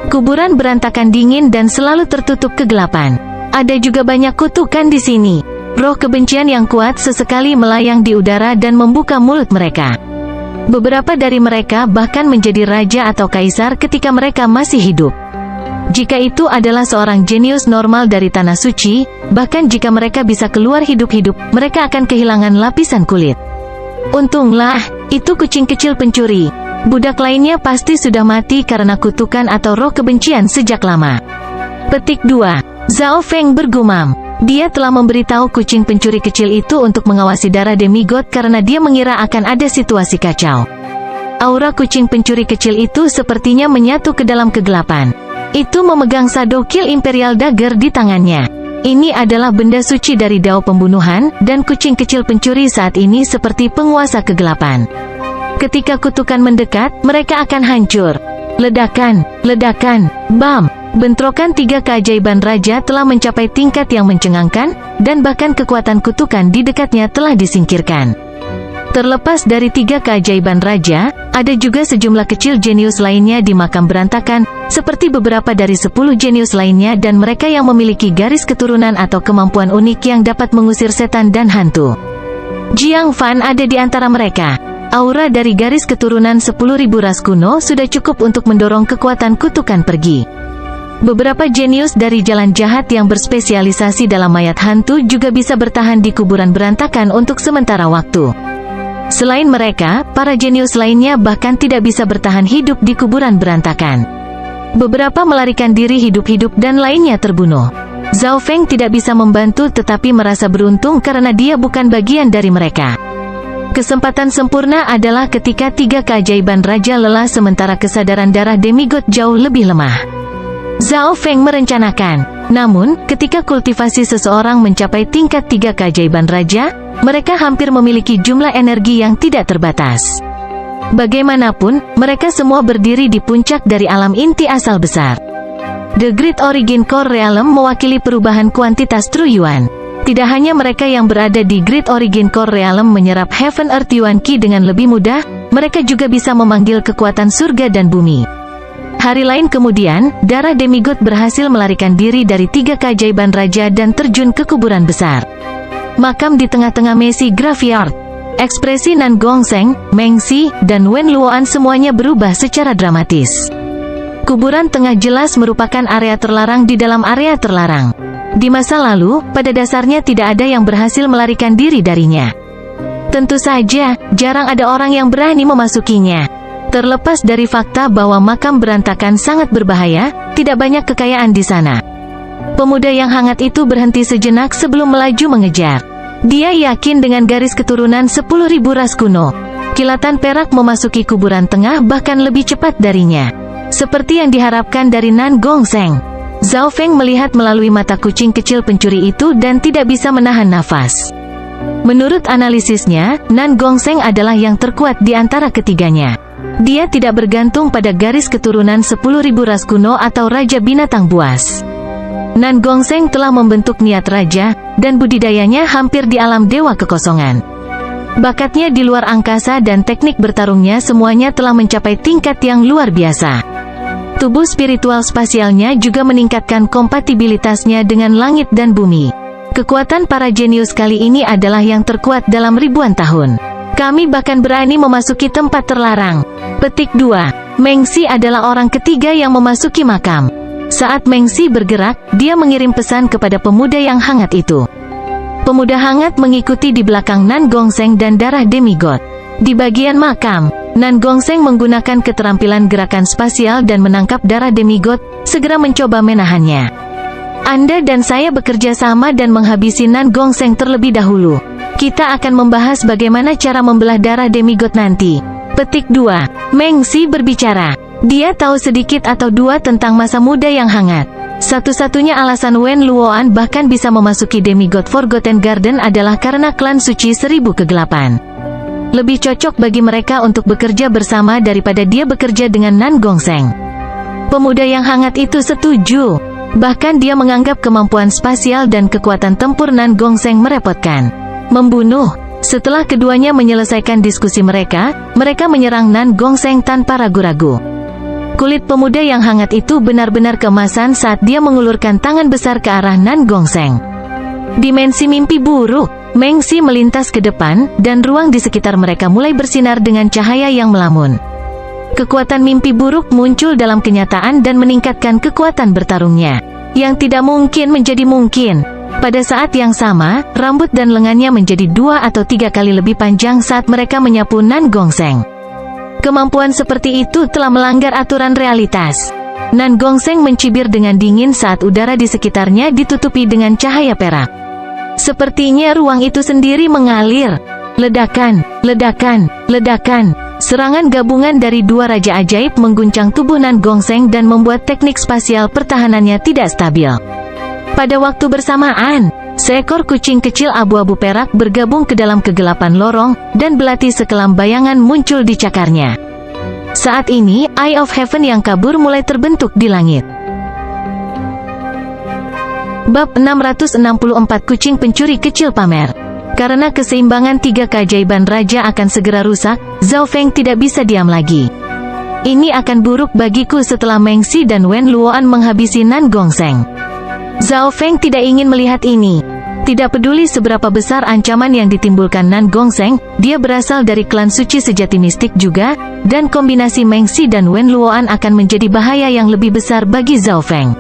Kuburan berantakan dingin dan selalu tertutup kegelapan. Ada juga banyak kutukan di sini. Roh kebencian yang kuat sesekali melayang di udara dan membuka mulut mereka. Beberapa dari mereka bahkan menjadi raja atau kaisar ketika mereka masih hidup. Jika itu adalah seorang jenius normal dari tanah suci, bahkan jika mereka bisa keluar hidup-hidup, mereka akan kehilangan lapisan kulit. Untunglah, itu kucing kecil pencuri. Budak lainnya pasti sudah mati karena kutukan atau roh kebencian sejak lama. Petik 2. Zhao Feng bergumam. Dia telah memberitahu kucing pencuri kecil itu untuk mengawasi darah demigod karena dia mengira akan ada situasi kacau. Aura kucing pencuri kecil itu sepertinya menyatu ke dalam kegelapan. Itu memegang Shadow Kill Imperial Dagger di tangannya. Ini adalah benda suci dari Dao pembunuhan, dan kucing kecil pencuri saat ini seperti penguasa kegelapan. Ketika kutukan mendekat, mereka akan hancur. Ledakan, ledakan, bam! Bentrokan 3 keajaiban raja telah mencapai tingkat yang mencengangkan, dan bahkan kekuatan kutukan di dekatnya telah disingkirkan. Terlepas dari 3 keajaiban raja, ada juga sejumlah kecil jenius lainnya di makam berantakan, seperti beberapa dari 10 jenius lainnya dan mereka yang memiliki garis keturunan atau kemampuan unik yang dapat mengusir setan dan hantu. Jiang Fan ada di antara mereka. Aura dari garis keturunan 10.000 ras kuno sudah cukup untuk mendorong kekuatan kutukan pergi. Beberapa jenius dari jalan jahat yang berspesialisasi dalam mayat hantu juga bisa bertahan di kuburan berantakan untuk sementara waktu. Selain mereka, para jenius lainnya bahkan tidak bisa bertahan hidup di kuburan berantakan. Beberapa melarikan diri hidup-hidup dan lainnya terbunuh. Zhao Feng tidak bisa membantu tetapi merasa beruntung karena dia bukan bagian dari mereka. Kesempatan sempurna adalah ketika 3 keajaiban raja lelah sementara kesadaran darah demigod jauh lebih lemah. Zhao Feng merencanakan. Namun, ketika kultivasi seseorang mencapai tingkat 3 keajaiban raja, mereka hampir memiliki jumlah energi yang tidak terbatas. Bagaimanapun, mereka semua berdiri di puncak dari alam inti asal besar. The Great Origin Core Realm mewakili perubahan kuantitas True Yuan. Tidak hanya mereka yang berada di Great Origin Core Realm menyerap Heaven Earth Yuan Qi dengan lebih mudah, mereka juga bisa memanggil kekuatan surga dan bumi. Hari lain kemudian, darah demigod berhasil melarikan diri dari 3 keajaiban raja dan terjun ke kuburan besar. Makam di tengah-tengah Messi Graveyard. Ekspresi Nan Gongsheng, Meng Xi, dan Wen Luoan semuanya berubah secara dramatis. Kuburan tengah jelas merupakan area terlarang di dalam area terlarang. Di masa lalu, pada dasarnya tidak ada yang berhasil melarikan diri darinya. Tentu saja, jarang ada orang yang berani memasukinya. Terlepas dari fakta bahwa makam berantakan sangat berbahaya, tidak banyak kekayaan di sana. Pemuda yang hangat itu berhenti sejenak sebelum melaju mengejar. Dia yakin dengan garis keturunan 10.000 ras kuno. Kilatan perak memasuki kuburan tengah bahkan lebih cepat darinya. Seperti yang diharapkan dari Nan Gongsheng. Zhao Feng melihat melalui mata kucing kecil pencuri itu dan tidak bisa menahan nafas. Menurut analisisnya, Nan Gongsheng adalah yang terkuat di antara ketiganya. Dia tidak bergantung pada garis keturunan 10.000 ras kuno atau Raja Binatang Buas. Nan Gongsheng telah membentuk niat raja, dan budidayanya hampir di alam dewa kekosongan. Bakatnya di luar angkasa dan teknik bertarungnya semuanya telah mencapai tingkat yang luar biasa. Tubuh spiritual spasialnya juga meningkatkan kompatibilitasnya dengan langit dan bumi. Kekuatan para jenius kali ini adalah yang terkuat dalam ribuan tahun. Kami bahkan berani memasuki tempat terlarang. Petik 2. Meng Xi adalah orang ketiga yang memasuki makam. Saat Meng Xi bergerak, dia mengirim pesan kepada pemuda yang hangat itu. Pemuda hangat mengikuti di belakang Nan Gongsheng dan darah demigod. Di bagian makam, Nan Gongsheng menggunakan keterampilan gerakan spasial dan menangkap darah demigod, segera mencoba menahannya. Anda dan saya bekerja sama dan menghabisi Nan Gongsheng terlebih dahulu. Kita akan membahas bagaimana cara membelah darah demigod nanti. Petik 2. Meng Xi berbicara. Dia tahu sedikit atau dua tentang masa muda yang hangat. Satu-satunya alasan Wen Luoan bahkan bisa memasuki Demigod Forgotten Garden adalah karena klan suci 1000 kegelapan. Lebih cocok bagi mereka untuk bekerja bersama daripada dia bekerja dengan Nan Gongsheng. Pemuda yang hangat itu setuju. Bahkan dia menganggap kemampuan spasial dan kekuatan tempur Nan Gongsheng merepotkan. Membunuh. Setelah keduanya menyelesaikan diskusi mereka menyerang Nan Gongsheng tanpa ragu-ragu. Kulit pemuda yang hangat itu benar-benar keemasan saat dia mengulurkan tangan besar ke arah Nan Gongsheng. Dimensi mimpi buruk. Meng Xi melintas ke depan, dan ruang di sekitar mereka mulai bersinar dengan cahaya yang melamun. Kekuatan mimpi buruk muncul dalam kenyataan dan meningkatkan kekuatan bertarungnya, yang tidak mungkin menjadi mungkin. Pada saat yang sama, rambut dan lengannya menjadi 2 atau 3 kali lebih panjang saat mereka menyapu Nan Gongsheng. Kemampuan seperti itu telah melanggar aturan realitas. Nan Gongsheng mencibir dengan dingin saat udara di sekitarnya ditutupi dengan cahaya perak. Sepertinya ruang itu sendiri mengalir. Ledakan, ledakan, ledakan. Serangan gabungan dari dua raja ajaib mengguncang tubuh Nan Gongsheng dan membuat teknik spasial pertahanannya tidak stabil. Pada waktu bersamaan, seekor kucing kecil abu-abu perak bergabung ke dalam kegelapan lorong, dan belati sekelam bayangan muncul di cakarnya. Saat ini, Eye of Heaven yang kabur mulai terbentuk di langit. Bab 664 Kucing Pencuri Kecil pamer. Karena keseimbangan 3 keajaiban raja akan segera rusak, Zhao Feng tidak bisa diam lagi. Ini akan buruk bagiku setelah Meng Xi dan Wen Luoan menghabisi Nan Gongsheng. Zhao Feng tidak ingin melihat ini. Tidak peduli seberapa besar ancaman yang ditimbulkan Nan Gongsheng, dia berasal dari klan suci sejati mistik juga, dan kombinasi Meng Xi dan Wen Luoan akan menjadi bahaya yang lebih besar bagi Zhao Feng.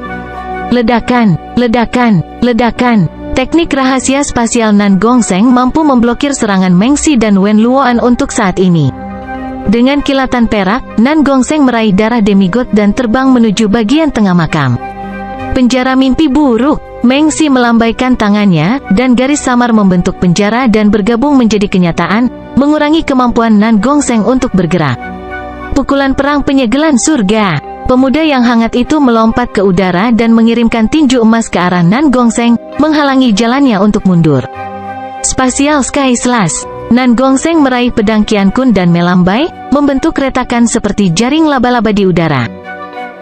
Ledakan, ledakan, ledakan. Teknik rahasia spasial Nan Gongsheng mampu memblokir serangan Meng Xi dan Wen Luoan untuk saat ini. Dengan kilatan perak, Nan Gongsheng meraih darah demigod dan terbang menuju bagian tengah makam. Penjara mimpi buruk. Meng Xi melambaikan tangannya, dan garis samar membentuk penjara dan bergabung menjadi kenyataan, mengurangi kemampuan Nan Gongsheng untuk bergerak. Pukulan perang penyegelan surga. Pemuda yang hangat itu melompat ke udara dan mengirimkan tinju emas ke arah Nan Gongsheng, menghalangi jalannya untuk mundur. Spasial Sky Slash. Nan Gongsheng meraih pedang Qiankun dan melambai, membentuk retakan seperti jaring laba-laba di udara.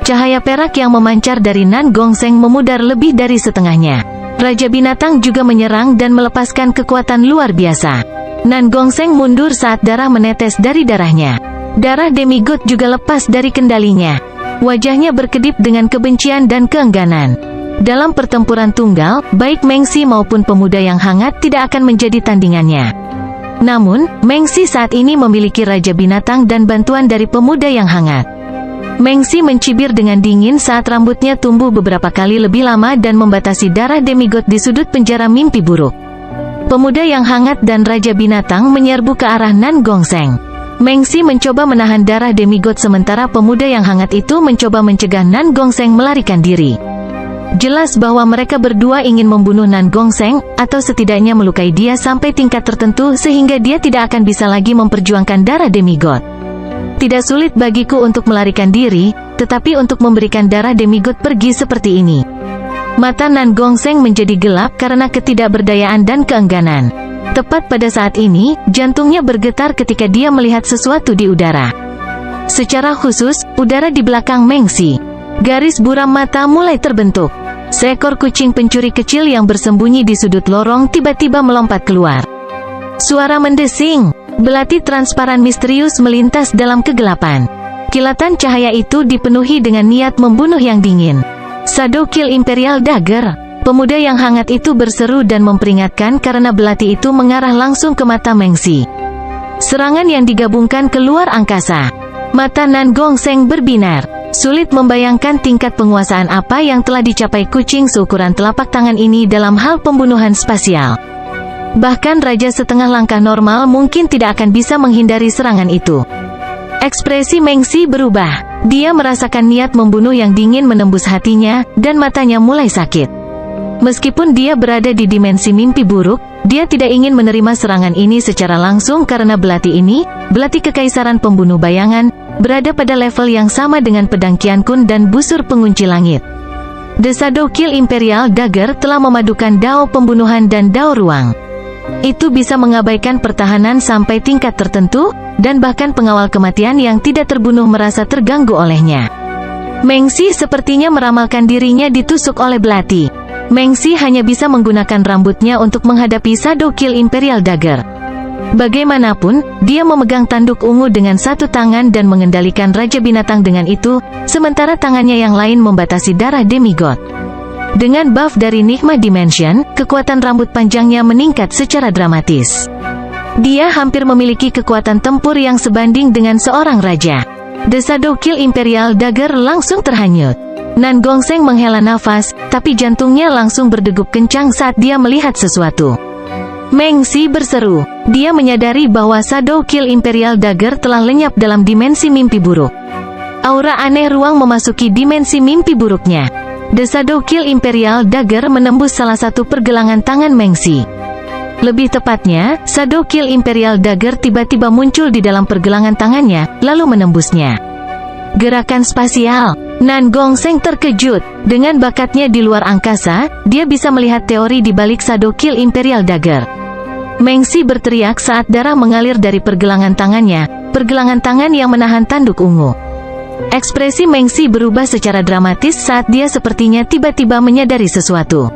Cahaya perak yang memancar dari Nan Gongsheng memudar lebih dari setengahnya. Raja binatang juga menyerang dan melepaskan kekuatan luar biasa. Nan Gongsheng mundur saat darah menetes dari darahnya. Darah demigod juga lepas dari kendalinya. Wajahnya berkedip dengan kebencian dan keengganan. Dalam pertempuran tunggal, baik Meng Xi maupun pemuda yang hangat tidak akan menjadi tandingannya. Namun, Meng Xi saat ini memiliki raja binatang dan bantuan dari pemuda yang hangat. Meng Xi mencibir dengan dingin saat rambutnya tumbuh beberapa kali lebih lama dan membatasi darah demigod di sudut penjara mimpi buruk. Pemuda yang hangat dan raja binatang menyerbu ke arah Nan Gongsheng. Meng Xi mencoba menahan darah demigod sementara pemuda yang hangat itu mencoba mencegah Nan Gongsheng melarikan diri. Jelas bahwa mereka berdua ingin membunuh Nan Gongsheng, atau setidaknya melukai dia sampai tingkat tertentu sehingga dia tidak akan bisa lagi memperjuangkan darah demigod. Tidak sulit bagiku untuk melarikan diri, tetapi untuk memberikan darah demigod pergi seperti ini. Mata Nan Gongsheng menjadi gelap karena ketidakberdayaan dan keengganan. Tepat pada saat ini, jantungnya bergetar ketika dia melihat sesuatu di udara. Secara khusus, udara di belakang Meng Xi. Garis buram mata mulai terbentuk. Seekor kucing pencuri kecil yang bersembunyi di sudut lorong tiba-tiba melompat keluar. Suara mendesing. Belati transparan misterius melintas dalam kegelapan. Kilatan cahaya itu dipenuhi dengan niat membunuh yang dingin. Shadow Kill Imperial Dagger. Pemuda yang hangat itu berseru dan memperingatkan karena belati itu mengarah langsung ke mata Meng Xi. Serangan yang digabungkan keluar angkasa. Mata Nan Gongsheng berbinar. Sulit membayangkan tingkat penguasaan apa yang telah dicapai kucing seukuran telapak tangan ini dalam hal pembunuhan spasial. Bahkan raja setengah langkah normal mungkin tidak akan bisa menghindari serangan itu. Ekspresi Meng Xi berubah. Dia merasakan niat membunuh yang dingin menembus hatinya, dan matanya mulai sakit. Meskipun dia berada di dimensi mimpi buruk, dia tidak ingin menerima serangan ini secara langsung karena belati ini, belati kekaisaran pembunuh bayangan, berada pada level yang sama dengan pedang Qian Kun dan busur pengunci langit. The Shadow Kill Imperial Dagger telah memadukan dao pembunuhan dan dao ruang. Itu bisa mengabaikan pertahanan sampai tingkat tertentu, dan bahkan pengawal kematian yang tidak terbunuh merasa terganggu olehnya. Meng Xi sepertinya meramalkan dirinya ditusuk oleh belati. Meng Xi hanya bisa menggunakan rambutnya untuk menghadapi Shadow Kill Imperial Dagger. Bagaimanapun, dia memegang tanduk ungu dengan satu tangan dan mengendalikan Raja Binatang dengan itu, sementara tangannya yang lain membatasi darah demigod. Dengan buff dari Nigma Dimension, kekuatan rambut panjangnya meningkat secara dramatis. Dia hampir memiliki kekuatan tempur yang sebanding dengan seorang raja. The Shadow Kill Imperial Dagger langsung terhanyut. Nan Gongsheng menghela nafas, tapi jantungnya langsung berdegup kencang saat dia melihat sesuatu. Meng Xi berseru. Dia menyadari bahwa Shadow Kill Imperial Dagger telah lenyap dalam dimensi mimpi buruk. Aura aneh ruang memasuki dimensi mimpi buruknya. The Shadow Kill Imperial Dagger menembus salah satu pergelangan tangan Meng Xi. Lebih tepatnya, Shadow Kill Imperial Dagger tiba-tiba muncul di dalam pergelangan tangannya, lalu menembusnya. Gerakan spasial. Nan Gongsheng terkejut. Dengan bakatnya di luar angkasa, dia bisa melihat teori di balik Shadow Kill Imperial Dagger. Meng Xi berteriak saat darah mengalir dari pergelangan tangannya, pergelangan tangan yang menahan tanduk ungu. Ekspresi Meng Xi berubah secara dramatis saat dia sepertinya tiba-tiba menyadari sesuatu.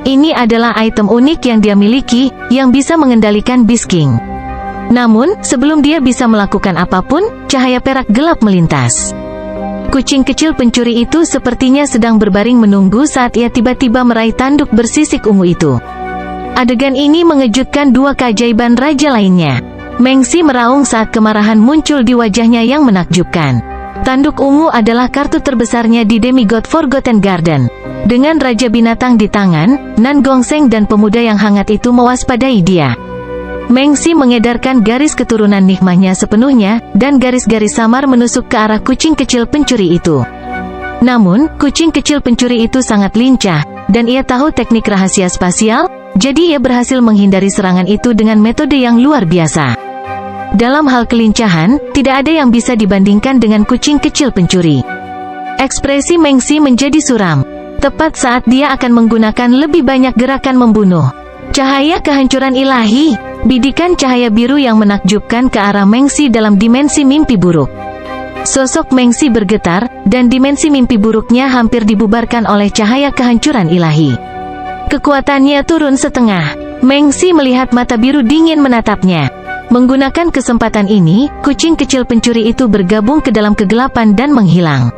Ini adalah item unik yang dia miliki, yang bisa mengendalikan Beast King. Namun, sebelum dia bisa melakukan apapun, cahaya perak gelap melintas. Kucing kecil pencuri itu sepertinya sedang berbaring menunggu saat ia tiba-tiba meraih tanduk bersisik ungu itu. Adegan ini mengejutkan dua keajaiban raja lainnya. Meng Xi meraung saat kemarahan muncul di wajahnya yang menakjubkan. Tanduk ungu adalah kartu terbesarnya di Demigod Forgotten Garden. Dengan Raja Binatang di tangan, Nan Gongsheng dan pemuda yang hangat itu mewaspadai dia. Meng Xi mengedarkan garis keturunan nikmahnya sepenuhnya, dan garis-garis samar menusuk ke arah kucing kecil pencuri itu. Namun, kucing kecil pencuri itu sangat lincah, dan ia tahu teknik rahasia spasial, jadi ia berhasil menghindari serangan itu dengan metode yang luar biasa. Dalam hal kelincahan, tidak ada yang bisa dibandingkan dengan kucing kecil pencuri. Ekspresi Meng Xi menjadi suram. Tepat saat dia akan menggunakan lebih banyak gerakan membunuh. Cahaya kehancuran ilahi. Bidikan cahaya biru yang menakjubkan ke arah Meng Xi dalam dimensi mimpi buruk. Sosok Meng Xi bergetar, dan dimensi mimpi buruknya hampir dibubarkan oleh cahaya kehancuran ilahi. Kekuatannya turun setengah. Meng Xi melihat mata biru dingin menatapnya. Menggunakan kesempatan ini, kucing kecil pencuri itu bergabung ke dalam kegelapan dan menghilang.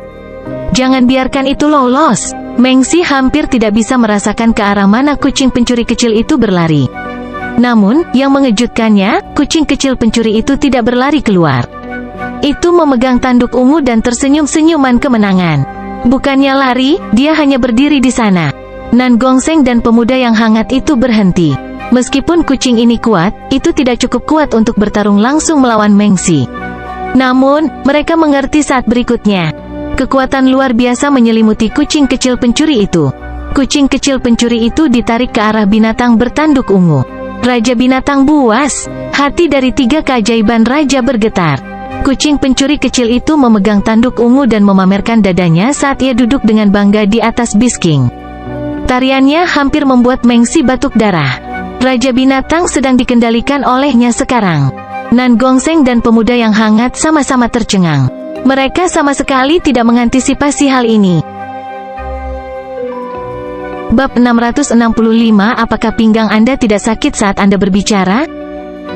Jangan biarkan itu lolos. Meng Xi hampir tidak bisa merasakan ke arah mana kucing pencuri kecil itu berlari. Namun, yang mengejutkannya, kucing kecil pencuri itu tidak berlari keluar. Itu memegang tanduk ungu dan tersenyum-senyuman kemenangan. Bukannya lari, dia hanya berdiri di sana. Nan Gongsheng dan pemuda yang hangat itu berhenti. Meskipun kucing ini kuat, itu tidak cukup kuat untuk bertarung langsung melawan Meng Xi. Namun, mereka mengerti saat berikutnya. Kekuatan luar biasa menyelimuti kucing kecil pencuri itu. Kucing kecil pencuri itu ditarik ke arah binatang bertanduk ungu. Raja Binatang buas. Hati dari tiga keajaiban raja bergetar. Kucing pencuri kecil itu memegang tanduk ungu dan memamerkan dadanya saat ia duduk dengan bangga di atas Beast King. Tariannya hampir membuat Meng Xi batuk darah. Raja Binatang sedang dikendalikan olehnya sekarang. Nan Gongsheng dan pemuda yang hangat sama-sama tercengang. Mereka sama sekali tidak mengantisipasi hal ini. Bab 665. Apakah pinggang Anda tidak sakit saat Anda berbicara?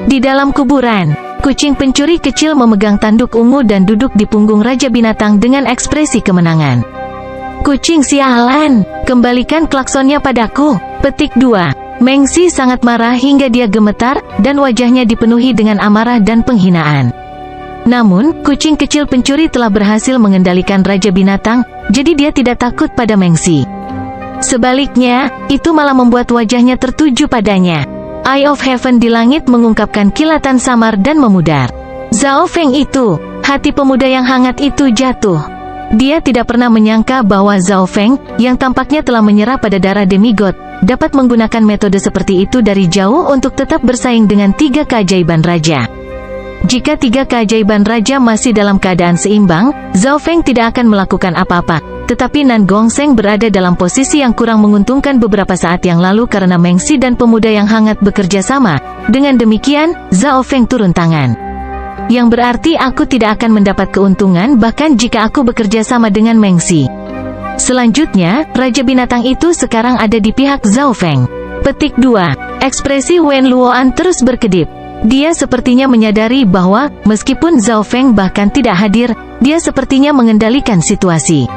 Di dalam kuburan, kucing pencuri kecil memegang tanduk ungu dan duduk di punggung Raja Binatang dengan ekspresi kemenangan. Kucing sialan, kembalikan klaksonnya padaku. Petik 2. Meng Xi sangat marah hingga dia gemetar, dan wajahnya dipenuhi dengan amarah dan penghinaan. Namun, kucing kecil pencuri telah berhasil mengendalikan Raja Binatang, jadi dia tidak takut pada Meng Xi. Sebaliknya, itu malah membuat wajahnya tertuju padanya. Eye of Heaven di langit mengungkapkan kilatan samar dan memudar. Zhao Feng itu, hati pemuda yang hangat itu jatuh. Dia tidak pernah menyangka bahwa Zhao Feng, yang tampaknya telah menyerah pada darah demigod, dapat menggunakan metode seperti itu dari jauh untuk tetap bersaing dengan 3 keajaiban raja. Jika 3 keajaiban raja masih dalam keadaan seimbang, Zhao Feng tidak akan melakukan apa-apa. Tetapi Nan Gongsheng berada dalam posisi yang kurang menguntungkan beberapa saat yang lalu karena Meng Xi dan pemuda yang hangat bekerja sama. Dengan demikian, Zhao Feng turun tangan. Yang berarti aku tidak akan mendapat keuntungan bahkan jika aku bekerja sama dengan Meng Xi. Selanjutnya, Raja Binatang itu sekarang ada di pihak Zhao Feng. Petik 2. Ekspresi Wen Luoan terus berkedip. Dia sepertinya menyadari bahwa, meskipun Zhao Feng bahkan tidak hadir, dia sepertinya mengendalikan situasi.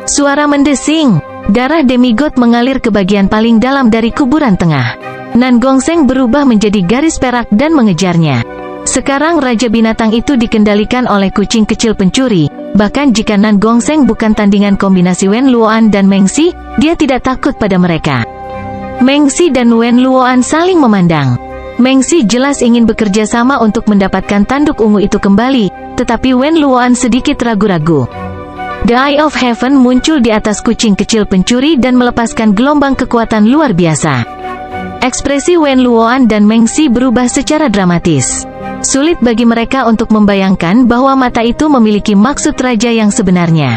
Suara mendesing. Darah demigod mengalir ke bagian paling dalam dari kuburan tengah. Nan Gongsheng berubah menjadi garis perak dan mengejarnya. Sekarang Raja Binatang itu dikendalikan oleh kucing kecil pencuri. Bahkan jika Nan Gongsheng bukan tandingan kombinasi Wen Luoan dan Meng Xi, dia tidak takut pada mereka. Meng Xi dan Wen Luoan saling memandang. Meng Xi jelas ingin bekerja sama untuk mendapatkan tanduk ungu itu kembali, tetapi Wen Luoan sedikit ragu-ragu. The Eye of Heaven muncul di atas kucing kecil pencuri dan melepaskan gelombang kekuatan luar biasa. Ekspresi Wen Luoan dan Meng Xi berubah secara dramatis. Sulit bagi mereka untuk membayangkan bahwa mata itu memiliki maksud raja yang sebenarnya.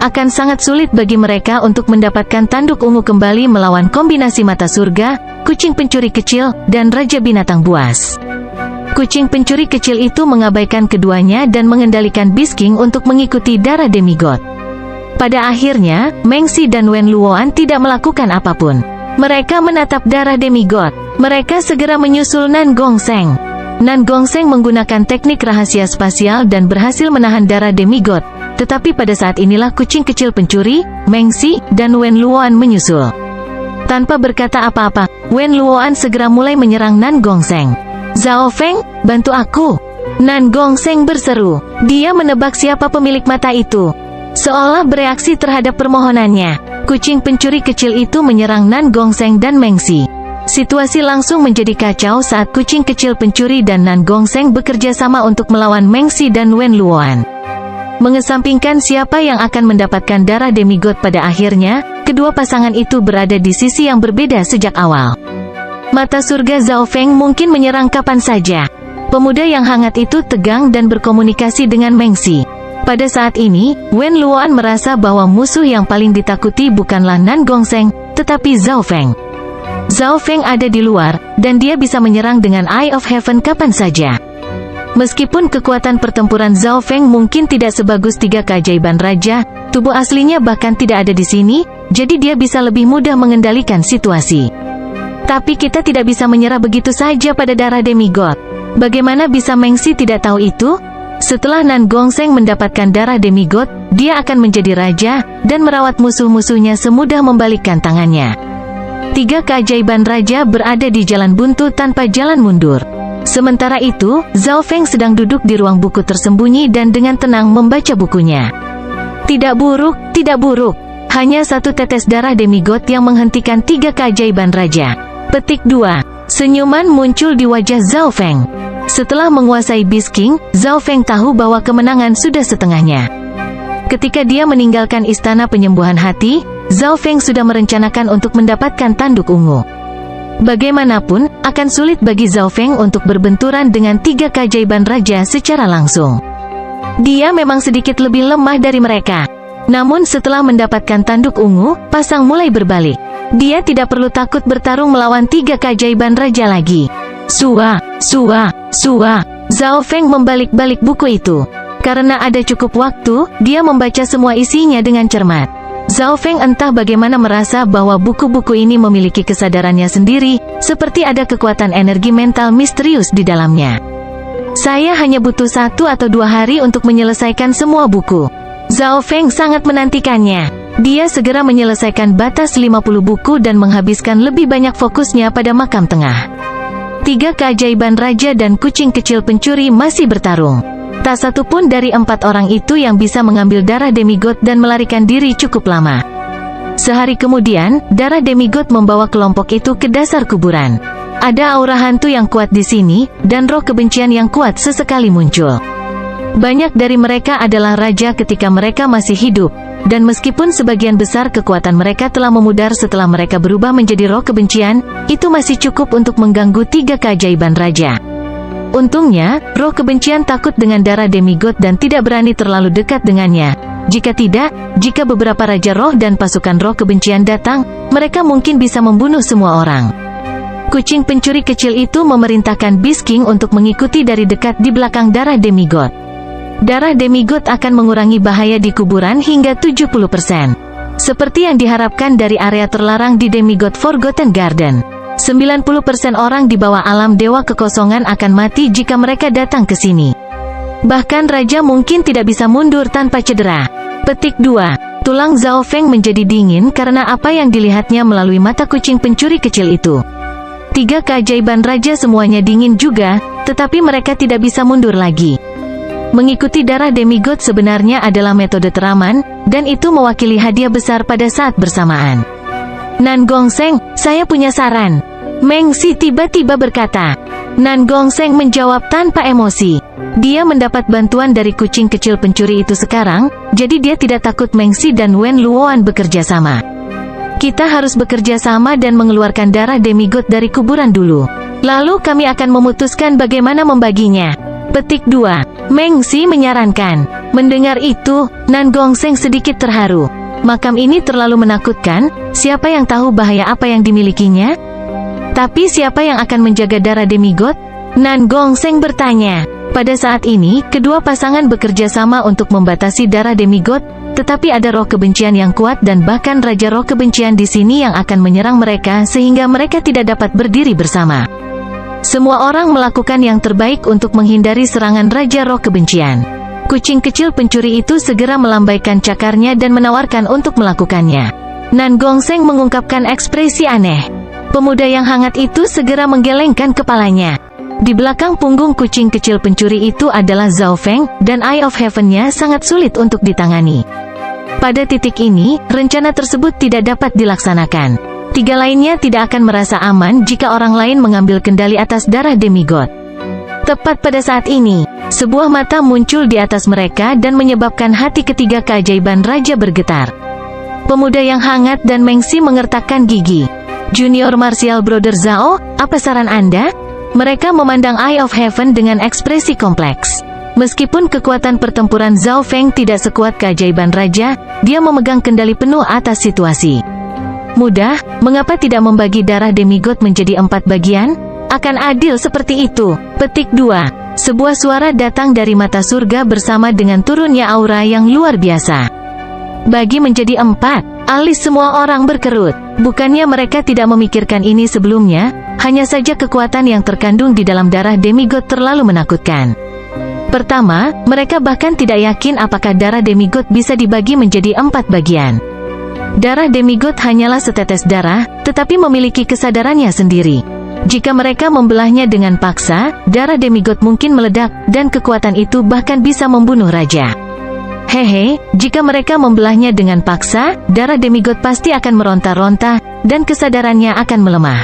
Akan sangat sulit bagi mereka untuk mendapatkan tanduk ungu kembali melawan kombinasi mata surga, kucing pencuri kecil, dan Raja Binatang Buas. Kucing pencuri kecil itu mengabaikan keduanya dan mengendalikan Beast King untuk mengikuti darah demigod. Pada akhirnya, Meng Xi dan Wen Luoan tidak melakukan apapun. Mereka menatap darah demigod. Mereka segera menyusul Nan Gongsheng. Nan Gongsheng menggunakan teknik rahasia spasial dan berhasil menahan darah demigod. Tetapi pada saat inilah kucing kecil pencuri, Meng Xi, dan Wen Luoan menyusul. Tanpa berkata apa-apa, Wen Luoan segera mulai menyerang Nan Gongsheng. Zhao Feng, bantu aku! Nan Gongsheng berseru. Dia menebak siapa pemilik mata itu. Seolah bereaksi terhadap permohonannya, kucing pencuri kecil itu menyerang Nan Gongsheng dan Meng Xi. Situasi langsung menjadi kacau saat kucing kecil pencuri dan Nan Gongsheng bekerja sama untuk melawan Meng Xi dan Wen Luoan. Mengesampingkan siapa yang akan mendapatkan darah demigod pada akhirnya, kedua pasangan itu berada di sisi yang berbeda sejak awal. Mata surga Zhao Feng mungkin menyerang kapan saja. Pemuda yang hangat itu tegang dan berkomunikasi dengan Meng Xi. Pada saat ini, Wen Luoan merasa bahwa musuh yang paling ditakuti bukanlah Nan Gongsheng, tetapi Zhao Feng. Zhao Feng ada di luar, dan dia bisa menyerang dengan Eye of Heaven kapan saja. Meskipun kekuatan pertempuran Zhao Feng mungkin tidak sebagus 3 keajaiban raja, tubuh aslinya bahkan tidak ada di sini, jadi dia bisa lebih mudah mengendalikan situasi. Tapi kita tidak bisa menyerah begitu saja pada darah demigod. Bagaimana bisa Meng Xi tidak tahu itu? Setelah Nan Gongsheng mendapatkan darah demigod, dia akan menjadi raja, dan merawat musuh-musuhnya semudah membalikkan tangannya. 3 keajaiban raja berada di jalan buntu tanpa jalan mundur. Sementara itu, Zhao Feng sedang duduk di ruang buku tersembunyi dan dengan tenang membaca bukunya. Tidak buruk, tidak buruk. Hanya 1 tetes darah demigod yang menghentikan 3 keajaiban raja. Petik 2. Senyuman muncul di wajah Zhao Feng. Setelah menguasai Beast King, Zhao Feng tahu bahwa kemenangan sudah setengahnya. Ketika dia meninggalkan istana penyembuhan hati, Zhao Feng sudah merencanakan untuk mendapatkan tanduk ungu. Bagaimanapun, akan sulit bagi Zhao Feng untuk berbenturan dengan 3 keajaiban raja secara langsung. Dia memang sedikit lebih lemah dari mereka. Namun setelah mendapatkan tanduk ungu, pasang mulai berbalik. Dia tidak perlu takut bertarung melawan 3 keajaiban raja lagi. Sua, sua, sua. Zhao Feng membalik-balik buku itu. Karena ada cukup waktu, dia membaca semua isinya dengan cermat. Zhao Feng entah bagaimana merasa bahwa buku-buku ini memiliki kesadarannya sendiri, seperti ada kekuatan energi mental misterius di dalamnya. Saya hanya butuh 1 atau 2 hari untuk menyelesaikan semua buku. Zhao Feng sangat menantikannya. Dia segera menyelesaikan batas 50 buku dan menghabiskan lebih banyak fokusnya pada makam tengah. 3 keajaiban raja dan kucing kecil pencuri masih bertarung. Tak satu pun dari 4 orang itu yang bisa mengambil darah demigod dan melarikan diri cukup lama. Sehari kemudian, darah demigod membawa kelompok itu ke dasar kuburan. Ada aura hantu yang kuat di sini, dan roh kebencian yang kuat sesekali muncul. Banyak dari mereka adalah raja ketika mereka masih hidup, dan meskipun sebagian besar kekuatan mereka telah memudar setelah mereka berubah menjadi roh kebencian, itu masih cukup untuk mengganggu 3 keajaiban raja. Untungnya, roh kebencian takut dengan darah demigod dan tidak berani terlalu dekat dengannya. Jika tidak, jika beberapa raja roh dan pasukan roh kebencian datang, mereka mungkin bisa membunuh semua orang. Kucing pencuri kecil itu memerintahkan Beast King untuk mengikuti dari dekat di belakang darah demigod. Darah demigod akan mengurangi bahaya di kuburan hingga 70%. Seperti yang diharapkan dari area terlarang di Demigod Forgotten Garden. 90% orang di bawah alam dewa kekosongan akan mati jika mereka datang ke sini. Bahkan raja mungkin tidak bisa mundur tanpa cedera. Petik 2. Tulang Zhao Feng menjadi dingin karena apa yang dilihatnya melalui mata kucing pencuri kecil itu. 3 keajaiban raja semuanya dingin juga, tetapi mereka tidak bisa mundur lagi. Mengikuti darah demigod sebenarnya adalah metode teraman, dan itu mewakili hadiah besar pada saat bersamaan. Nan Gongsheng, saya punya saran. Meng Si tiba-tiba berkata. Nan Gongsheng menjawab tanpa emosi. Dia mendapat bantuan dari kucing kecil pencuri itu sekarang, jadi dia tidak takut Meng Si dan Wen Luoan bekerja sama. Kita harus bekerja sama dan mengeluarkan darah demigod dari kuburan dulu. Lalu kami akan memutuskan bagaimana membaginya. Petik 2. Meng Si menyarankan. Mendengar itu, Nan Gongsheng sedikit terharu. Makam ini terlalu menakutkan, siapa yang tahu bahaya apa yang dimilikinya? Tapi siapa yang akan menjaga darah demigod? Nan Gongsheng bertanya. Pada saat ini, kedua pasangan bekerja sama untuk membatasi darah demigod, tetapi ada roh kebencian yang kuat dan bahkan raja roh kebencian di sini yang akan menyerang mereka sehingga mereka tidak dapat berdiri bersama. Semua orang melakukan yang terbaik untuk menghindari serangan raja roh kebencian. Kucing kecil pencuri itu segera melambaikan cakarnya dan menawarkan untuk melakukannya. Nan Gongsheng mengungkapkan ekspresi aneh. Pemuda yang hangat itu segera menggelengkan kepalanya. Di belakang punggung kucing kecil pencuri itu adalah Zhao Feng, dan Eye of Heaven-nya sangat sulit untuk ditangani. Pada titik ini, rencana tersebut tidak dapat dilaksanakan. 3 lainnya tidak akan merasa aman jika orang lain mengambil kendali atas darah demigod. Tepat pada saat ini, sebuah mata muncul di atas mereka dan menyebabkan hati ketiga keajaiban raja bergetar. Pemuda yang hangat dan Meng Si mengertakkan gigi. Junior Martial Brother Zhao, apa saran Anda? Mereka memandang Eye of Heaven dengan ekspresi kompleks. Meskipun kekuatan pertempuran Zhao Feng tidak sekuat keajaiban raja, dia memegang kendali penuh atas situasi. Mudah, mengapa tidak membagi darah demigod menjadi 4 bagian? Akan adil seperti itu. Petik 2. Sebuah suara datang dari mata surga bersama dengan turunnya aura yang luar biasa. Bagi menjadi 4, alis semua orang berkerut. Bukannya mereka tidak memikirkan ini sebelumnya, hanya saja kekuatan yang terkandung di dalam darah demigod terlalu menakutkan. Pertama, mereka bahkan tidak yakin apakah darah demigod bisa dibagi menjadi 4 bagian. Darah demigod hanyalah setetes darah, tetapi memiliki kesadarannya sendiri. Jika mereka membelahnya dengan paksa, darah demigod mungkin meledak, dan kekuatan itu bahkan bisa membunuh raja. Hehe, jika mereka membelahnya dengan paksa, darah demigod pasti akan meronta-ronta, dan kesadarannya akan melemah.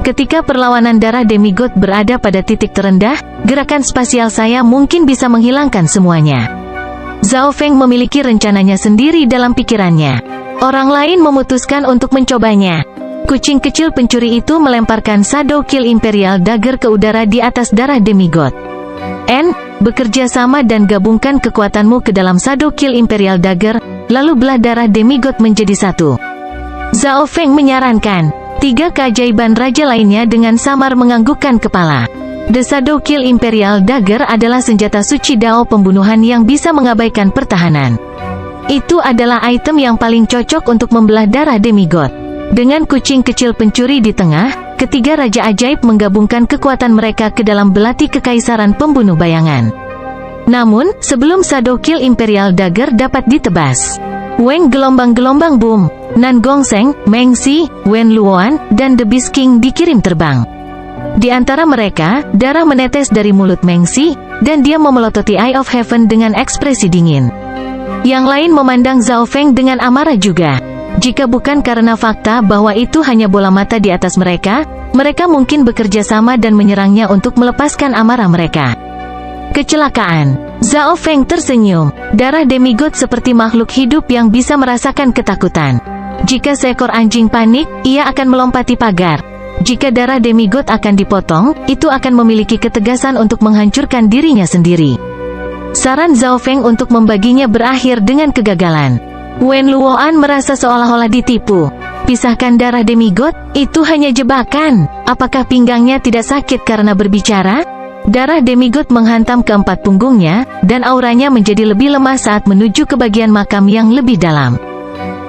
Ketika perlawanan darah demigod berada pada titik terendah, gerakan spasial saya mungkin bisa menghilangkan semuanya. Zhao Feng memiliki rencananya sendiri dalam pikirannya. Orang lain memutuskan untuk mencobanya. Kucing kecil pencuri itu melemparkan Shadow Kill Imperial Dagger ke udara di atas darah demigod. Bekerja sama dan gabungkan kekuatanmu ke dalam Shadow Kill Imperial Dagger, lalu belah darah demigod menjadi 1. Zhao Feng menyarankan. 3 keajaiban raja lainnya dengan samar menganggukkan kepala. The Shadow Kill Imperial Dagger adalah senjata suci Dao pembunuhan yang bisa mengabaikan pertahanan. Itu adalah item yang paling cocok untuk membelah darah demigod. Dengan kucing kecil pencuri di tengah, ketiga raja ajaib menggabungkan kekuatan mereka ke dalam belati kekaisaran pembunuh bayangan. Namun, sebelum Shadow Kill Imperial Dagger dapat ditebas, Weng gelombang-gelombang boom, Nan Gongsheng, Meng Si, Wen Luoan, dan The Beast King dikirim terbang. Di antara mereka, darah menetes dari mulut Meng Si, dan dia memelototi Eye of Heaven dengan ekspresi dingin. Yang lain memandang Zhao Feng dengan amarah juga. Jika bukan karena fakta bahwa itu hanya bola mata di atas mereka, mereka mungkin bekerja sama dan menyerangnya untuk melepaskan amarah mereka. Kecelakaan. Zhao Feng tersenyum. Darah demigod seperti makhluk hidup yang bisa merasakan ketakutan. Jika seekor anjing panik, ia akan melompati pagar. Jika darah demigod akan dipotong, itu akan memiliki ketegasan untuk menghancurkan dirinya sendiri. Saran Zhao Feng untuk membaginya berakhir dengan kegagalan. Wen Luoan merasa seolah-olah ditipu. Pisahkan darah demigod, itu hanya jebakan. Apakah pinggangnya tidak sakit karena berbicara? Darah demigod menghantam keempat punggungnya, dan auranya menjadi lebih lemah saat menuju ke bagian makam yang lebih dalam.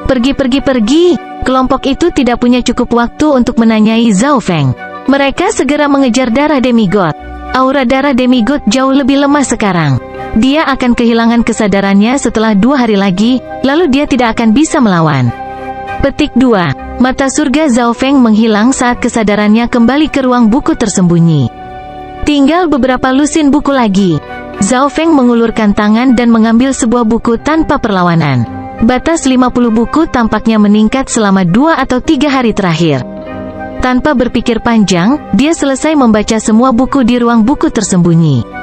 Pergi. Kelompok itu tidak punya cukup waktu untuk menanyai Zhao Feng. Mereka segera mengejar darah demigod. Aura darah demigod jauh lebih lemah sekarang. Dia akan kehilangan kesadarannya setelah 2 hari lagi, lalu dia tidak akan bisa melawan. Petik 2. Mata surga Zhao Feng menghilang saat kesadarannya kembali ke ruang buku tersembunyi. Tinggal beberapa lusin buku lagi. Zhao Feng mengulurkan tangan dan mengambil sebuah buku tanpa perlawanan. Batas 50 buku tampaknya meningkat selama 2 atau 3 hari terakhir. Tanpa berpikir panjang, dia selesai membaca semua buku di ruang buku tersembunyi.